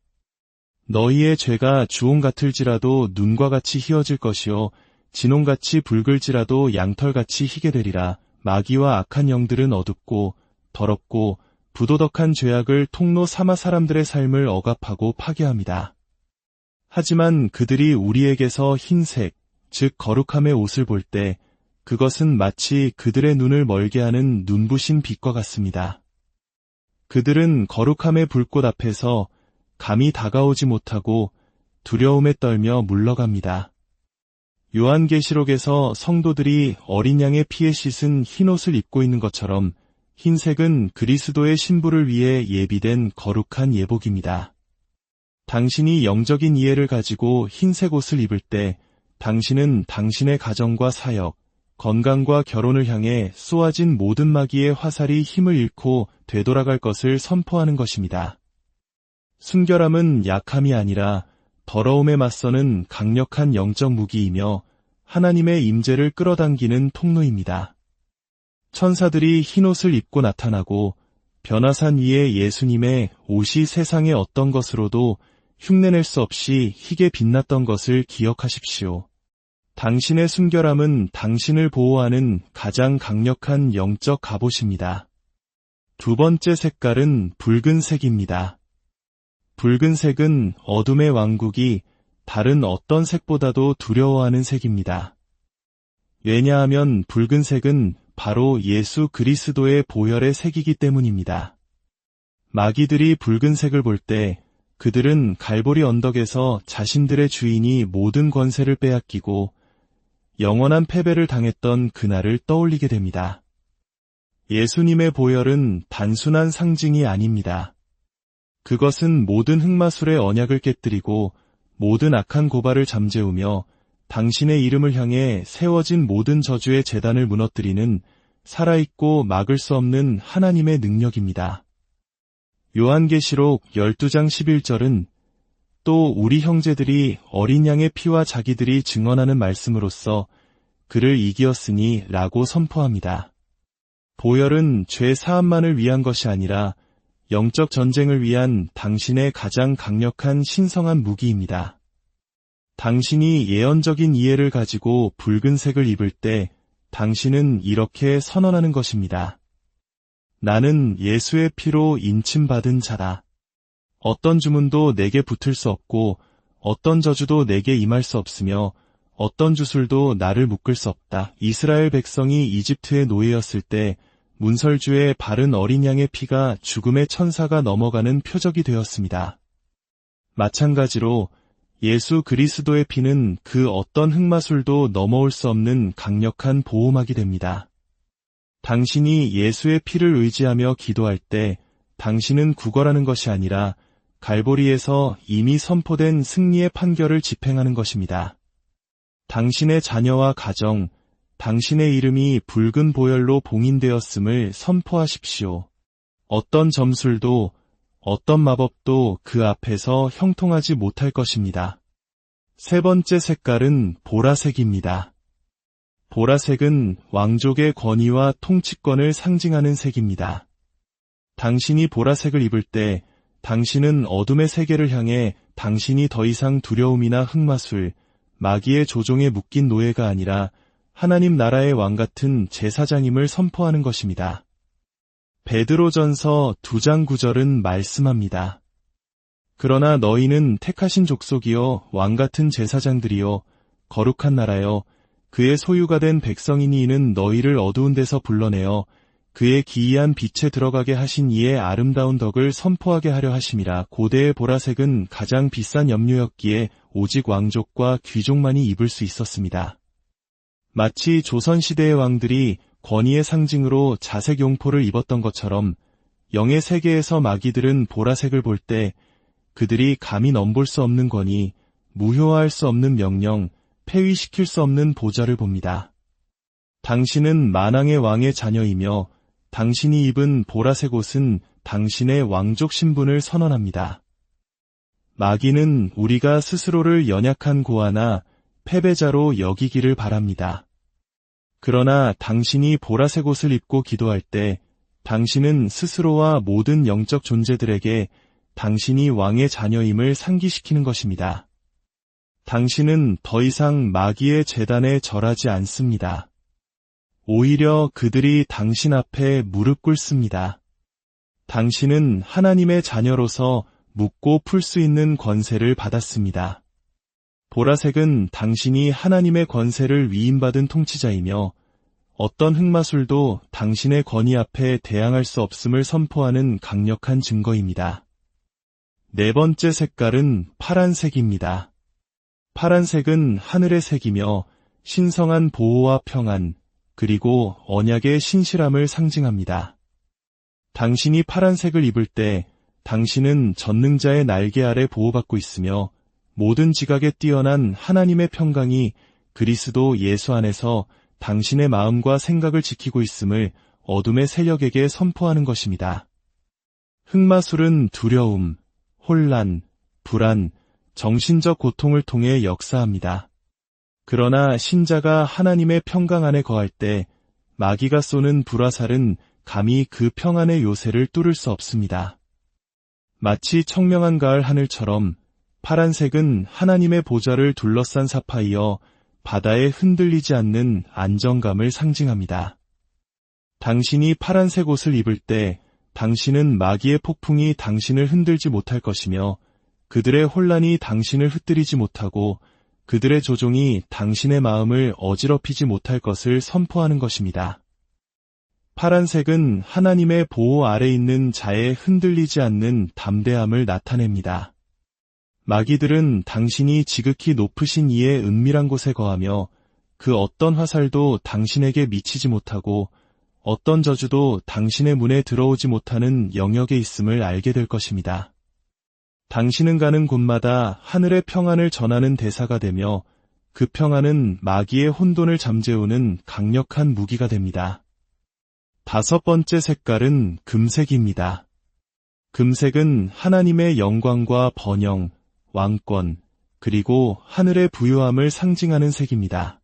[SPEAKER 1] 너희의 죄가 주홍 같을지라도 눈과 같이 희어질 것이요 진홍같이 붉을지라도 양털같이 희게 되리라. 마귀와 악한 영들은 어둡고 더럽고 부도덕한 죄악을 통로 삼아 사람들의 삶을 억압하고 파괴합니다. 하지만 그들이 우리에게서 흰색, 즉 거룩함의 옷을 볼 때 그것은 마치 그들의 눈을 멀게 하는 눈부신 빛과 같습니다. 그들은 거룩함의 불꽃 앞에서 감히 다가오지 못하고 두려움에 떨며 물러갑니다. 요한계시록에서 성도들이 어린 양의 피에 씻은 흰옷을 입고 있는 것처럼 흰색은 그리스도의 신부를 위해 예비된 거룩한 예복입니다. 당신이 영적인 이해를 가지고 흰색 옷을 입을 때 당신은 당신의 가정과 사역, 건강과 결혼을 향해 쏘아진 모든 마귀의 화살이 힘을 잃고 되돌아갈 것을 선포하는 것입니다. 순결함은 약함이 아니라 더러움에 맞서는 강력한 영적 무기이며 하나님의 임재를 끌어당기는 통로입니다. 천사들이 흰옷을 입고 나타나고 변화산 위에 예수님의 옷이 세상의 어떤 것으로도 흉내낼 수 없이 희게 빛났던 것을 기억하십시오. 당신의 순결함은 당신을 보호하는 가장 강력한 영적 갑옷입니다. 두 번째 색깔은 붉은색입니다. 붉은색은 어둠의 왕국이 다른 어떤 색보다도 두려워하는 색입니다. 왜냐하면 붉은색은 바로 예수 그리스도의 보혈의 색이기 때문입니다. 마귀들이 붉은색을 볼 때 그들은 갈보리 언덕에서 자신들의 주인이 모든 권세를 빼앗기고 영원한 패배를 당했던 그날을 떠올리게 됩니다. 예수님의 보혈은 단순한 상징이 아닙니다. 그것은 모든 흑마술의 언약을 깨뜨리고 모든 악한 고발을 잠재우며 당신의 이름을 향해 세워진 모든 저주의 제단을 무너뜨리는 살아있고 막을 수 없는 하나님의 능력입니다. 요한계시록 12장 11절은 또 우리 형제들이 어린 양의 피와 자기들이 증언하는 말씀으로써 그를 이기었으니 라고 선포합니다. 보혈은 죄 사함만을 위한 것이 아니라 영적 전쟁을 위한 당신의 가장 강력한 신성한 무기입니다. 당신이 예언적인 이해를 가지고 붉은색을 입을 때 당신은 이렇게 선언하는 것입니다. 나는 예수의 피로 인침받은 자다. 어떤 주문도 내게 붙을 수 없고 어떤 저주도 내게 임할 수 없으며 어떤 주술도 나를 묶을 수 없다. 이스라엘 백성이 이집트의 노예였을 때 문설주의 바른 어린 양의 피가 죽음의 천사가 넘어가는 표적이 되었습니다. 마찬가지로 예수 그리스도의 피는 그 어떤 흑마술도 넘어올 수 없는 강력한 보호막이 됩니다. 당신이 예수의 피를 의지하며 기도할 때 당신은 구걸하는 것이 아니라 갈보리에서 이미 선포된 승리의 판결을 집행하는 것입니다. 당신의 자녀와 가정, 당신의 이름이 붉은 보혈로 봉인되었음을 선포하십시오. 어떤 점술도, 어떤 마법도 그 앞에서 형통하지 못할 것입니다. 세 번째 색깔은 보라색입니다. 보라색은 왕족의 권위와 통치권을 상징하는 색입니다. 당신이 보라색을 입을 때 당신은 어둠의 세계를 향해 당신이 더 이상 두려움이나 흑마술, 마귀의 조종에 묶인 노예가 아니라 하나님 나라의 왕 같은 제사장임을 선포하는 것입니다. 베드로전서 2장 9절은 말씀합니다. 그러나 너희는 택하신 족속이요 왕 같은 제사장들이요 거룩한 나라요 그의 소유가 된 백성이니 이는 너희를 어두운 데서 불러내어 그의 기이한 빛에 들어가게 하신 이의 아름다운 덕을 선포하게 하려 하심이라. 고대의 보라색은 가장 비싼 염료였기에 오직 왕족과 귀족만이 입을 수 있었습니다. 마치 조선시대의 왕들이 권위의 상징으로 자색 용포를 입었던 것처럼 영의 세계에서 마귀들은 보라색을 볼 때 그들이 감히 넘볼 수 없는 권위, 무효화할 수 없는 명령, 폐위시킬 수 없는 보좌를 봅니다. 당신은 만왕의 왕의 자녀이며 당신이 입은 보라색 옷은 당신의 왕족 신분을 선언합니다. 마귀는 우리가 스스로를 연약한 고아나 패배자로 여기기를 바랍니다. 그러나 당신이 보라색 옷을 입고 기도할 때 당신은 스스로와 모든 영적 존재들에게 당신이 왕의 자녀임을 상기시키는 것입니다. 당신은 더 이상 마귀의 제단에 절하지 않습니다. 오히려 그들이 당신 앞에 무릎 꿇습니다. 당신은 하나님의 자녀로서 묻고 풀 수 있는 권세를 받았습니다. 보라색은 당신이 하나님의 권세를 위임받은 통치자이며 어떤 흑마술도 당신의 권위 앞에 대항할 수 없음을 선포하는 강력한 증거입니다. 네 번째 색깔은 파란색입니다. 파란색은 하늘의 색이며 신성한 보호와 평안, 그리고 언약의 신실함을 상징합니다. 당신이 파란색을 입을 때 당신은 전능자의 날개 아래 보호받고 있으며 모든 지각에 뛰어난 하나님의 평강이 그리스도 예수 안에서 당신의 마음과 생각을 지키고 있음을 어둠의 세력에게 선포하는 것입니다. 흑마술은 두려움, 혼란, 불안, 정신적 고통을 통해 역사합니다. 그러나 신자가 하나님의 평강 안에 거할 때 마귀가 쏘는 불화살은 감히 그 평안의 요새를 뚫을 수 없습니다. 마치 청명한 가을 하늘처럼 파란색은 하나님의 보좌를 둘러싼 사파이어 바다에 흔들리지 않는 안정감을 상징합니다. 당신이 파란색 옷을 입을 때 당신은 마귀의 폭풍이 당신을 흔들지 못할 것이며 그들의 혼란이 당신을 흩뜨리지 못하고 그들의 조종이 당신의 마음을 어지럽히지 못할 것을 선포하는 것입니다. 파란색은 하나님의 보호 아래 있는 자의 흔들리지 않는 담대함을 나타냅니다. 마귀들은 당신이 지극히 높으신 이의 은밀한 곳에 거하며 그 어떤 화살도 당신에게 미치지 못하고 어떤 저주도 당신의 문에 들어오지 못하는 영역에 있음을 알게 될 것입니다. 당신은 가는 곳마다 하늘의 평안을 전하는 대사가 되며 그 평안은 마귀의 혼돈을 잠재우는 강력한 무기가 됩니다. 다섯 번째 색깔은 금색입니다. 금색은 하나님의 영광과 번영, 왕권, 그리고 하늘의 부유함을 상징하는 색입니다.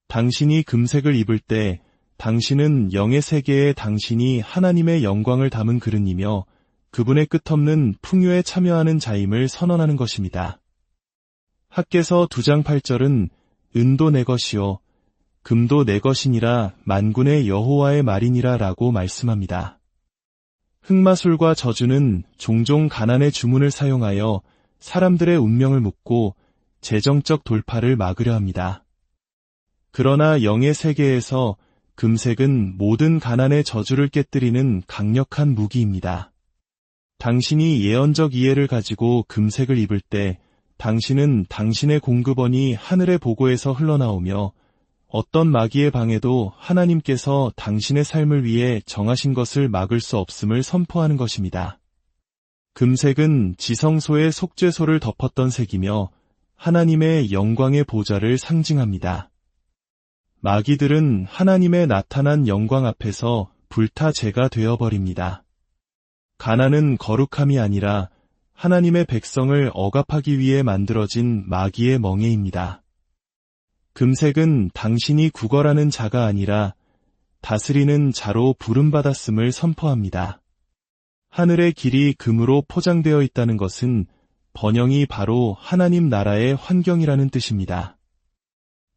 [SPEAKER 1] 당신이 금색을 입을 때 당신은 영의 세계에 당신이 하나님의 영광을 담은 그릇이며 그분의 끝없는 풍요에 참여하는 자임을 선언하는 것입니다. 학개서 2장 8절은 은도 내 것이요 금도 내 것이니라 만군의 여호와의 말이니라 라고 말씀합니다. 흑마술과 저주는 종종 가난의 주문을 사용하여 사람들의 운명을 묶고 재정적 돌파를 막으려 합니다. 그러나 영의 세계에서 금색은 모든 가난의 저주를 깨뜨리는 강력한 무기입니다. 당신이 예언적 이해를 가지고 금색을 입을 때 당신은 당신의 공급원이 하늘의 보고에서 흘러나오며 어떤 마귀의 방해도 하나님께서 당신의 삶을 위해 정하신 것을 막을 수 없음을 선포하는 것입니다. 금색은 지성소의 속죄소를 덮었던 색이며 하나님의 영광의 보좌를 상징합니다. 마귀들은 하나님의 나타난 영광 앞에서 불타 제가 되어버립니다. 가난은 거룩함이 아니라 하나님의 백성을 억압하기 위해 만들어진 마귀의 멍에입니다. 금색은 당신이 구걸하는 자가 아니라 다스리는 자로 부름받았음을 선포합니다. 하늘의 길이 금으로 포장되어 있다는 것은 번영이 바로 하나님 나라의 환경이라는 뜻입니다.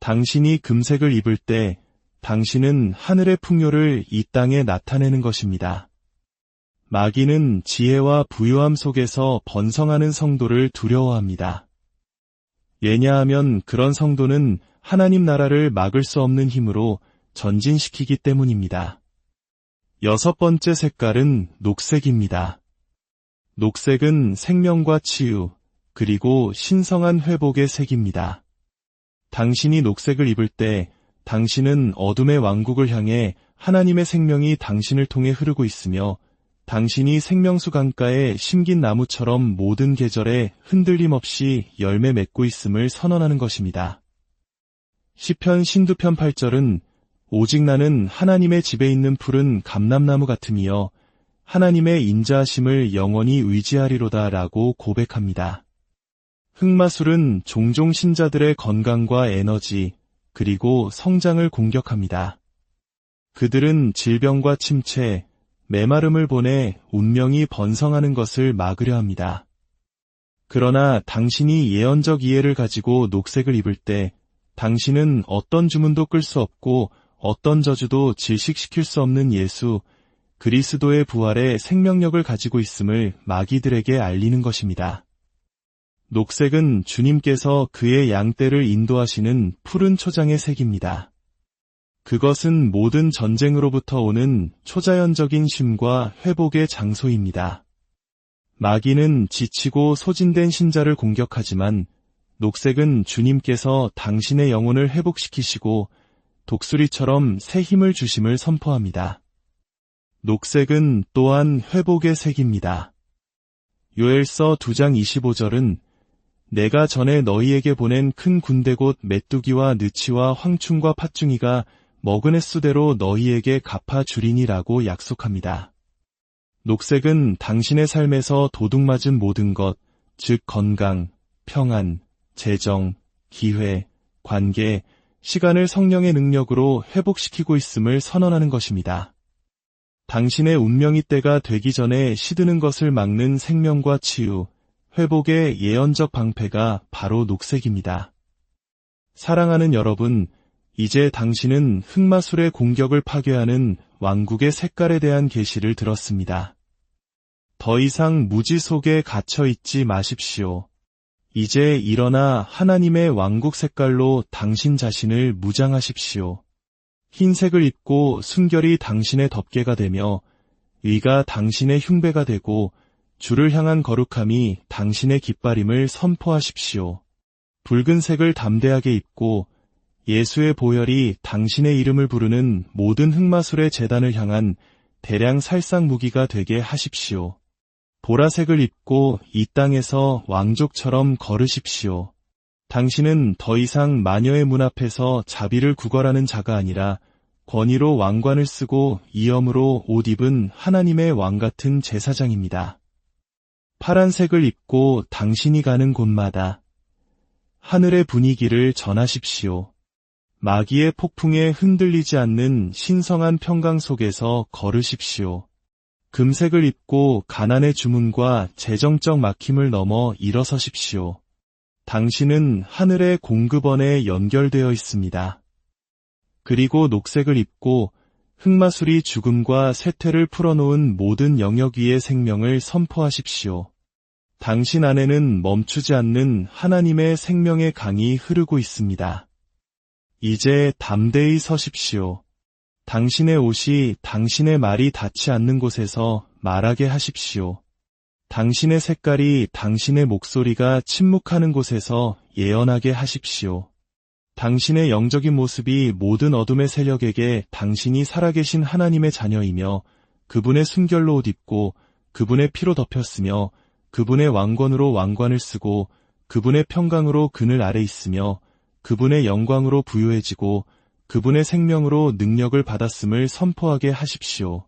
[SPEAKER 1] 당신이 금색을 입을 때 당신은 하늘의 풍요를 이 땅에 나타내는 것입니다. 마귀는 지혜와 부유함 속에서 번성하는 성도를 두려워합니다. 왜냐하면 그런 성도는 하나님 나라를 막을 수 없는 힘으로 전진시키기 때문입니다. 여섯 번째 색깔은 녹색입니다. 녹색은 생명과 치유, 그리고 신성한 회복의 색입니다. 당신이 녹색을 입을 때 당신은 어둠의 왕국을 향해 하나님의 생명이 당신을 통해 흐르고 있으며 당신이 생명수 강가에 심긴 나무처럼 모든 계절에 흔들림 없이 열매 맺고 있음을 선언하는 것입니다. 시편 신두편 8절은 오직 나는 하나님의 집에 있는 푸른 감람나무 같으며 하나님의 인자하심을 영원히 의지하리로다 라고 고백합니다. 흑마술은 종종 신자들의 건강과 에너지, 그리고 성장을 공격합니다. 그들은 질병과 침체, 메마름을 보내 운명이 번성하는 것을 막으려 합니다. 그러나 당신이 예언적 이해를 가지고 녹색을 입을 때 당신은 어떤 주문도 끌 수 없고 어떤 저주도 질식시킬 수 없는 예수, 그리스도의 부활의 생명력을 가지고 있음을 마귀들에게 알리는 것입니다. 녹색은 주님께서 그의 양떼를 인도하시는 푸른 초장의 색입니다. 그것은 모든 전쟁으로부터 오는 초자연적인 쉼과 회복의 장소입니다. 마귀는 지치고 소진된 신자를 공격하지만 녹색은 주님께서 당신의 영혼을 회복시키시고 독수리처럼 새 힘을 주심을 선포합니다. 녹색은 또한 회복의 색입니다. 요엘서 2장 25절은 내가 전에 너희에게 보낸 큰 군대 곧 메뚜기와 느치와 황충과 팥중이가 먹은 횟수대로 너희에게 갚아주리니라고 약속합니다. 녹색은 당신의 삶에서 도둑맞은 모든 것, 즉 건강, 평안, 재정, 기회, 관계, 시간을 성령의 능력으로 회복시키고 있음을 선언하는 것입니다. 당신의 운명이 때가 되기 전에 시드는 것을 막는 생명과 치유, 회복의 예언적 방패가 바로 녹색입니다. 사랑하는 여러분, 이제 당신은 흑마술의 공격을 파괴하는 왕국의 색깔에 대한 계시를 들었습니다. 더 이상 무지 속에 갇혀 있지 마십시오. 이제 일어나 하나님의 왕국 색깔로 당신 자신을 무장하십시오. 흰색을 입고 순결이 당신의 덮개가 되며 의가 당신의 흉배가 되고 주를 향한 거룩함이 당신의 깃발임을 선포하십시오. 붉은색을 담대하게 입고 예수의 보혈이 당신의 이름을 부르는 모든 흑마술의 제단을 향한 대량 살상 무기가 되게 하십시오. 보라색을 입고 이 땅에서 왕족처럼 걸으십시오. 당신은 더 이상 마녀의 문 앞에서 자비를 구걸하는 자가 아니라 권위로 왕관을 쓰고 이엄으로 옷 입은 하나님의 왕 같은 제사장입니다. 파란색을 입고 당신이 가는 곳마다 하늘의 분위기를 전하십시오. 마귀의 폭풍에 흔들리지 않는 신성한 평강 속에서 걸으십시오. 금색을 입고 가난의 주문과 재정적 막힘을 넘어 일어서십시오. 당신은 하늘의 공급원에 연결되어 있습니다. 그리고 녹색을 입고 흑마술이 죽음과 쇠퇴를 풀어놓은 모든 영역 위의 생명을 선포하십시오. 당신 안에는 멈추지 않는 하나님의 생명의 강이 흐르고 있습니다. 이제 담대히 서십시오. 당신의 옷이 당신의 말이 닿지 않는 곳에서 말하게 하십시오. 당신의 색깔이 당신의 목소리가 침묵하는 곳에서 예언하게 하십시오. 당신의 영적인 모습이 모든 어둠의 세력에게 당신이 살아계신 하나님의 자녀이며 그분의 순결로 옷 입고 그분의 피로 덮였으며 그분의 왕권으로 왕관을 쓰고 그분의 평강으로 그늘 아래 있으며 그분의 영광으로 부유해지고 그분의 생명으로 능력을 받았음을 선포하게 하십시오.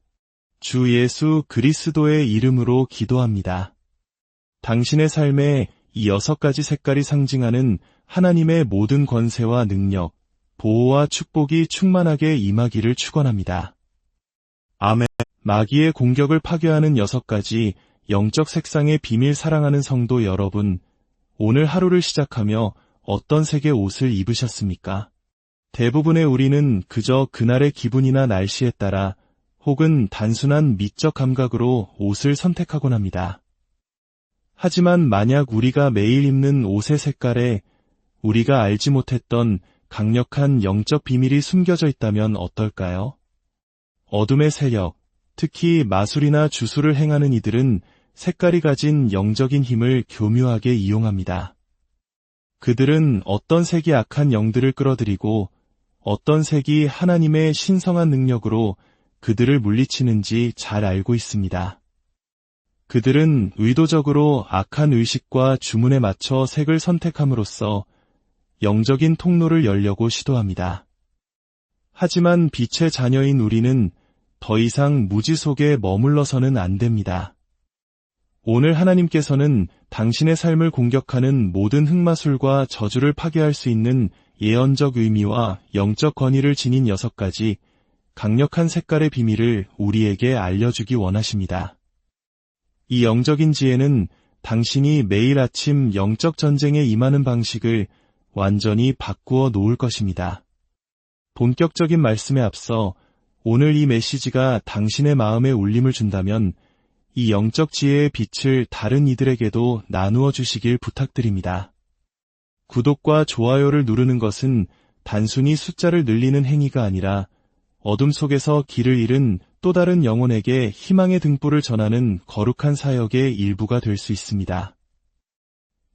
[SPEAKER 1] 주 예수 그리스도의 이름으로 기도합니다. 당신의 삶에 이 6가지 색깔이 상징하는 하나님의 모든 권세와 능력, 보호와 축복이 충만하게 임하기를 축원합니다. 아멘. 마귀의 공격을 파괴하는 6가지 영적 색상의 비밀 사랑하는 성도 여러분, 오늘 하루를 시작하며 어떤 색의 옷을 입으셨습니까? 대부분의 우리는 그저 그날의 기분이나 날씨에 따라 혹은 단순한 미적 감각으로 옷을 선택하곤 합니다. 하지만 만약 우리가 매일 입는 옷의 색깔에 우리가 알지 못했던 강력한 영적 비밀이 숨겨져 있다면 어떨까요? 어둠의 세력, 특히 마술이나 주술을 행하는 이들은 색깔이 가진 영적인 힘을 교묘하게 이용합니다. 그들은 어떤 색이 악한 영들을 끌어들이고 어떤 색이 하나님의 신성한 능력으로 그들을 물리치는지 잘 알고 있습니다. 그들은 의도적으로 악한 의식과 주문에 맞춰 색을 선택함으로써 영적인 통로를 열려고 시도합니다. 하지만 빛의 자녀인 우리는 더 이상 무지 속에 머물러서는 안 됩니다. 오늘 하나님께서는 당신의 삶을 공격하는 모든 흑마술과 저주를 파괴할 수 있는 예언적 의미와 영적 권위를 지닌 6가지 강력한 색깔의 비밀을 우리에게 알려주기 원하십니다. 이 영적인 지혜는 당신이 매일 아침 영적 전쟁에 임하는 방식을 완전히 바꾸어 놓을 것입니다. 본격적인 말씀에 앞서 오늘 이 메시지가 당신의 마음에 울림을 준다면 이 영적 지혜의 빛을 다른 이들에게도 나누어 주시길 부탁드립니다. 구독과 좋아요를 누르는 것은 단순히 숫자를 늘리는 행위가 아니라 어둠 속에서 길을 잃은 또 다른 영혼에게 희망의 등불을 전하는 거룩한 사역의 일부가 될 수 있습니다.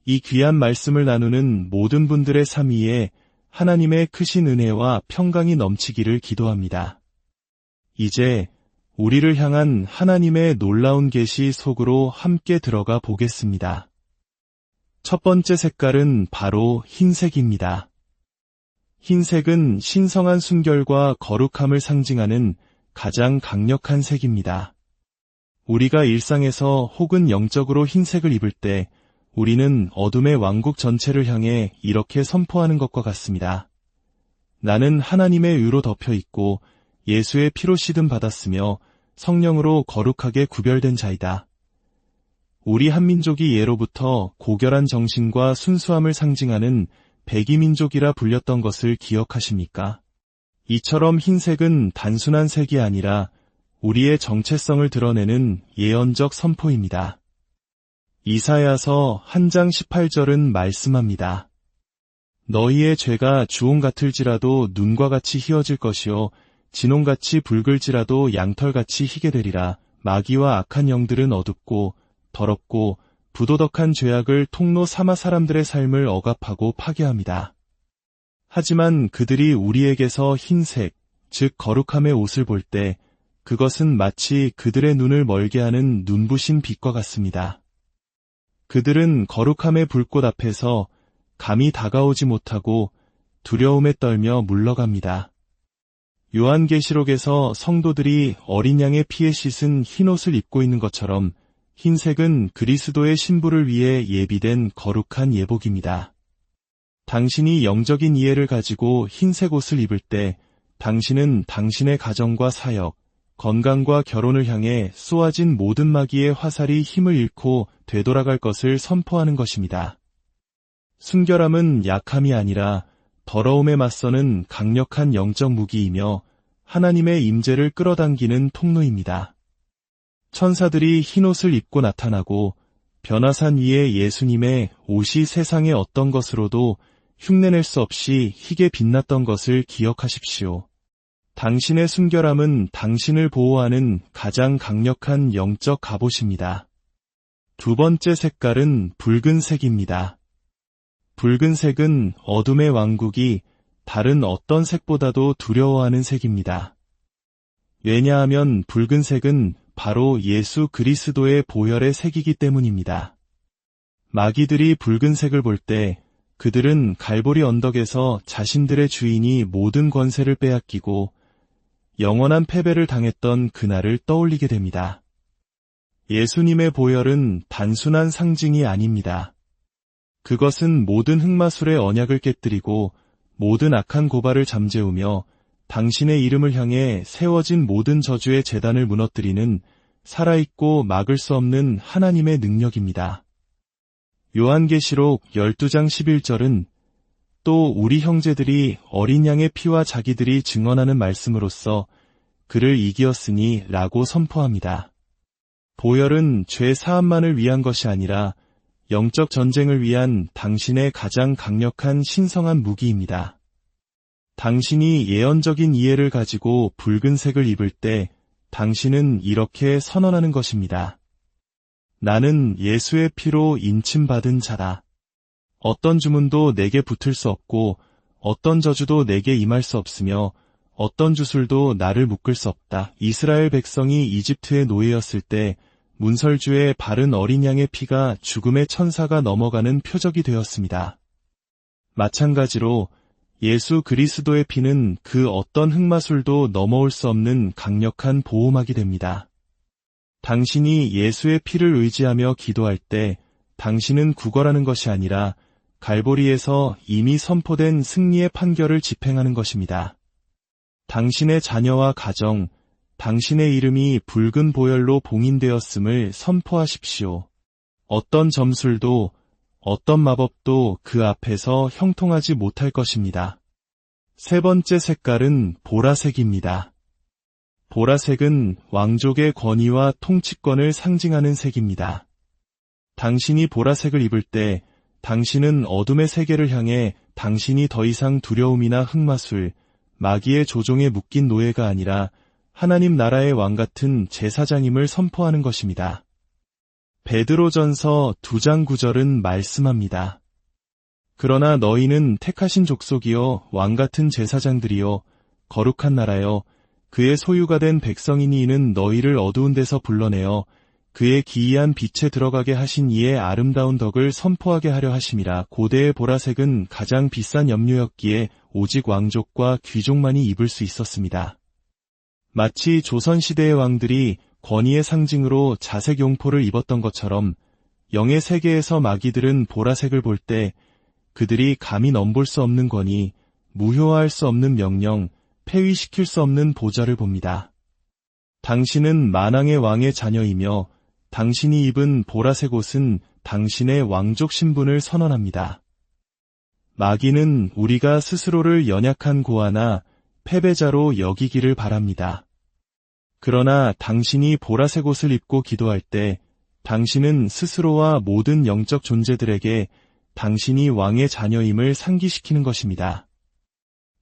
[SPEAKER 1] 이 귀한 말씀을 나누는 모든 분들의 삶 위에 하나님의 크신 은혜와 평강이 넘치기를 기도합니다. 이제 우리를 향한 하나님의 놀라운 계시 속으로 함께 들어가 보겠습니다. 첫 번째 색깔은 바로 흰색입니다. 흰색은 신성한 순결과 거룩함을 상징하는 가장 강력한 색입니다. 우리가 일상에서 혹은 영적으로 흰색을 입을 때 우리는 어둠의 왕국 전체를 향해 이렇게 선포하는 것과 같습니다. 나는 하나님의 의로 덮여 있고 예수의 피로 씻음 받았으며 성령으로 거룩하게 구별된 자이다. 우리 한민족이 예로부터 고결한 정신과 순수함을 상징하는 백이민족이라 불렸던 것을 기억하십니까? 이처럼 흰색은 단순한 색이 아니라 우리의 정체성을 드러내는 예언적 선포입니다. 이사야서 1장 18절은 말씀합니다. 너희의 죄가 주홍 같을지라도 눈과 같이 희어질 것이요 진홍같이 붉을지라도 양털같이 희게 되리라. 마귀와 악한 영들은 어둡고 더럽고 부도덕한 죄악을 통로 삼아 사람들의 삶을 억압하고 파괴합니다. 하지만 그들이 우리에게서 흰색, 즉 거룩함의 옷을 볼 때 그것은 마치 그들의 눈을 멀게 하는 눈부신 빛과 같습니다. 그들은 거룩함의 불꽃 앞에서 감히 다가오지 못하고 두려움에 떨며 물러갑니다. 요한계시록에서 성도들이 어린 양의 피에 씻은 흰옷을 입고 있는 것처럼 흰색은 그리스도의 신부를 위해 예비된 거룩한 예복입니다. 당신이 영적인 이해를 가지고 흰색 옷을 입을 때 당신은 당신의 가정과 사역, 건강과 결혼을 향해 쏘아진 모든 마귀의 화살이 힘을 잃고 되돌아갈 것을 선포하는 것입니다. 순결함은 약함이 아니라 더러움에 맞서는 강력한 영적 무기이며 하나님의 임재를 끌어당기는 통로입니다. 천사들이 흰옷을 입고 나타나고 변화산 위에 예수님의 옷이 세상의 어떤 것으로도 흉내낼 수 없이 희게 빛났던 것을 기억하십시오. 당신의 순결함은 당신을 보호하는 가장 강력한 영적 갑옷입니다. 두 번째 색깔은 붉은색입니다. 붉은색은 어둠의 왕국이 다른 어떤 색보다도 두려워하는 색입니다. 왜냐하면 붉은색은 바로 예수 그리스도의 보혈의 색이기 때문입니다. 마귀들이 붉은색을 볼 때 그들은 갈보리 언덕에서 자신들의 주인이 모든 권세를 빼앗기고 영원한 패배를 당했던 그날을 떠올리게 됩니다. 예수님의 보혈은 단순한 상징이 아닙니다. 그것은 모든 흑마술의 언약을 깨뜨리고 모든 악한 고발을 잠재우며 당신의 이름을 향해 세워진 모든 저주의 제단을 무너뜨리는 살아있고 막을 수 없는 하나님의 능력입니다. 요한계시록 12장 11절은 또 우리 형제들이 어린 양의 피와 자기들이 증언하는 말씀으로써 그를 이기었으니 라고 선포합니다. 보혈은 죄 사함만을 위한 것이 아니라 영적 전쟁을 위한 당신의 가장 강력한 신성한 무기입니다. 당신이 예언적인 이해를 가지고 붉은색을 입을 때 당신은 이렇게 선언하는 것입니다. 나는 예수의 피로 인침받은 자다. 어떤 주문도 내게 붙을 수 없고 어떤 저주도 내게 임할 수 없으며 어떤 주술도 나를 묶을 수 없다. 이스라엘 백성이 이집트의 노예였을 때 문설주의 바른 어린 양의 피가 죽음의 천사가 넘어가는 표적이 되었습니다. 마찬가지로 예수 그리스도의 피는 그 어떤 흑마술도 넘어올 수 없는 강력한 보호막이 됩니다. 당신이 예수의 피를 의지하며 기도할 때 당신은 구걸하는 것이 아니라 갈보리에서 이미 선포된 승리의 판결을 집행하는 것입니다. 당신의 자녀와 가정, 당신의 이름이 붉은 보혈로 봉인되었음을 선포하십시오. 어떤 점술도, 어떤 마법도 그 앞에서 형통하지 못할 것입니다. 세 번째 색깔은 보라색입니다. 보라색은 왕족의 권위와 통치권을 상징하는 색입니다. 당신이 보라색을 입을 때 당신은 어둠의 세계를 향해 당신이 더 이상 두려움이나 흑마술, 마귀의 조종에 묶인 노예가 아니라 하나님 나라의 왕 같은 제사장임을 선포하는 것입니다. 베드로전서 2장 9절은 말씀합니다. 그러나 너희는 택하신 족속이요 왕 같은 제사장들이요 거룩한 나라요 그의 소유가 된 백성이니 이는 너희를 어두운 데서 불러내어 그의 기이한 빛에 들어가게 하신 이의 아름다운 덕을 선포하게 하려 하심이라. 고대의 보라색은 가장 비싼 염료였기에 오직 왕족과 귀족만이 입을 수 있었습니다. 마치 조선시대의 왕들이 권위의 상징으로 자색 용포를 입었던 것처럼 영의 세계에서 마귀들은 보라색을 볼 때 그들이 감히 넘볼 수 없는 권위, 무효화할 수 없는 명령, 폐위시킬 수 없는 보좌를 봅니다. 당신은 만왕의 왕의 자녀이며 당신이 입은 보라색 옷은 당신의 왕족 신분을 선언합니다. 마귀는 우리가 스스로를 연약한 고아나 패배자로 여기기를 바랍니다. 그러나 당신이 보라색 옷을 입고 기도할 때 당신은 스스로와 모든 영적 존재들에게 당신이 왕의 자녀임을 상기시키는 것입니다.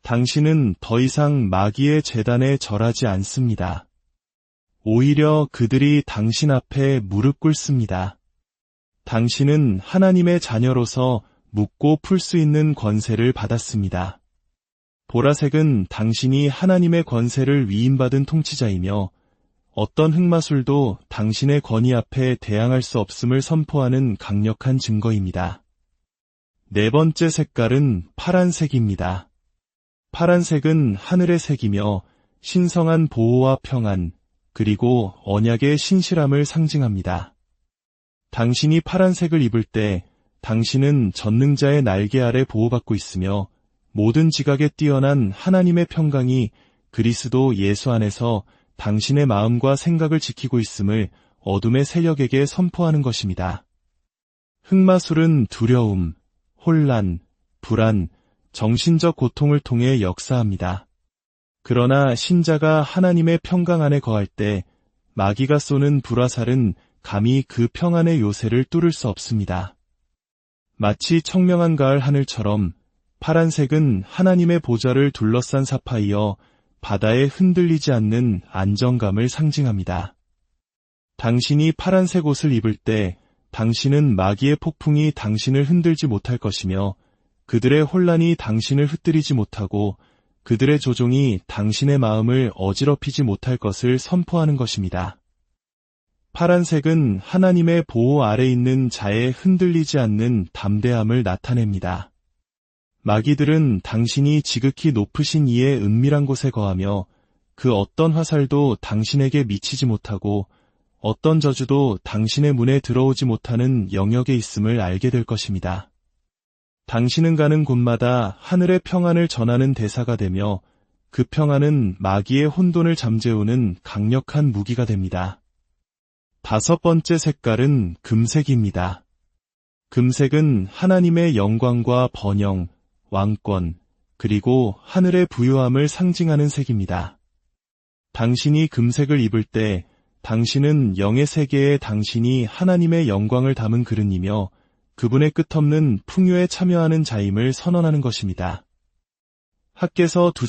[SPEAKER 1] 당신은 더 이상 마귀의 제단에 절하지 않습니다. 오히려 그들이 당신 앞에 무릎 꿇습니다. 당신은 하나님의 자녀로서 묻고 풀 수 있는 권세를 받았습니다. 보라색은 당신이 하나님의 권세를 위임받은 통치자이며 어떤 흑마술도 당신의 권위 앞에 대항할 수 없음을 선포하는 강력한 증거입니다. 네 번째 색깔은 파란색입니다. 파란색은 하늘의 색이며 신성한 보호와 평안, 그리고 언약의 신실함을 상징합니다. 당신이 파란색을 입을 때 당신은 전능자의 날개 아래 보호받고 있으며 모든 지각에 뛰어난 하나님의 평강이 그리스도 예수 안에서 당신의 마음과 생각을 지키고 있음을 어둠의 세력에게 선포하는 것입니다. 흑마술은 두려움, 혼란, 불안, 정신적 고통을 통해 역사합니다. 그러나 신자가 하나님의 평강 안에 거할 때 마귀가 쏘는 불화살은 감히 그 평안의 요새를 뚫을 수 없습니다. 마치 청명한 가을 하늘처럼 파란색은 하나님의 보좌를 둘러싼 사파이어 바다에 흔들리지 않는 안정감을 상징합니다. 당신이 파란색 옷을 입을 때 당신은 마귀의 폭풍이 당신을 흔들지 못할 것이며 그들의 혼란이 당신을 흩뜨리지 못하고 그들의 조종이 당신의 마음을 어지럽히지 못할 것을 선포하는 것입니다. 파란색은 하나님의 보호 아래 있는 자의 흔들리지 않는 담대함을 나타냅니다. 마귀들은 당신이 지극히 높으신 이의 은밀한 곳에 거하며 그 어떤 화살도 당신에게 미치지 못하고 어떤 저주도 당신의 문에 들어오지 못하는 영역에 있음을 알게 될 것입니다. 당신은 가는 곳마다 하늘의 평안을 전하는 대사가 되며 그 평안은 마귀의 혼돈을 잠재우는 강력한 무기가 됩니다. 다섯 번째 색깔은 금색입니다. 금색은 하나님의 영광과 번영, 왕권, 그리고 하늘의 부유함을 상징하는 색입니다. 당신이 금색을 입을 때 당신은 영의 세계에 당신이 하나님의 영광을 담은 그릇이며 그분의 끝없는 풍요에 참여하는 자임을 선언하는 것입니다. 학께서 두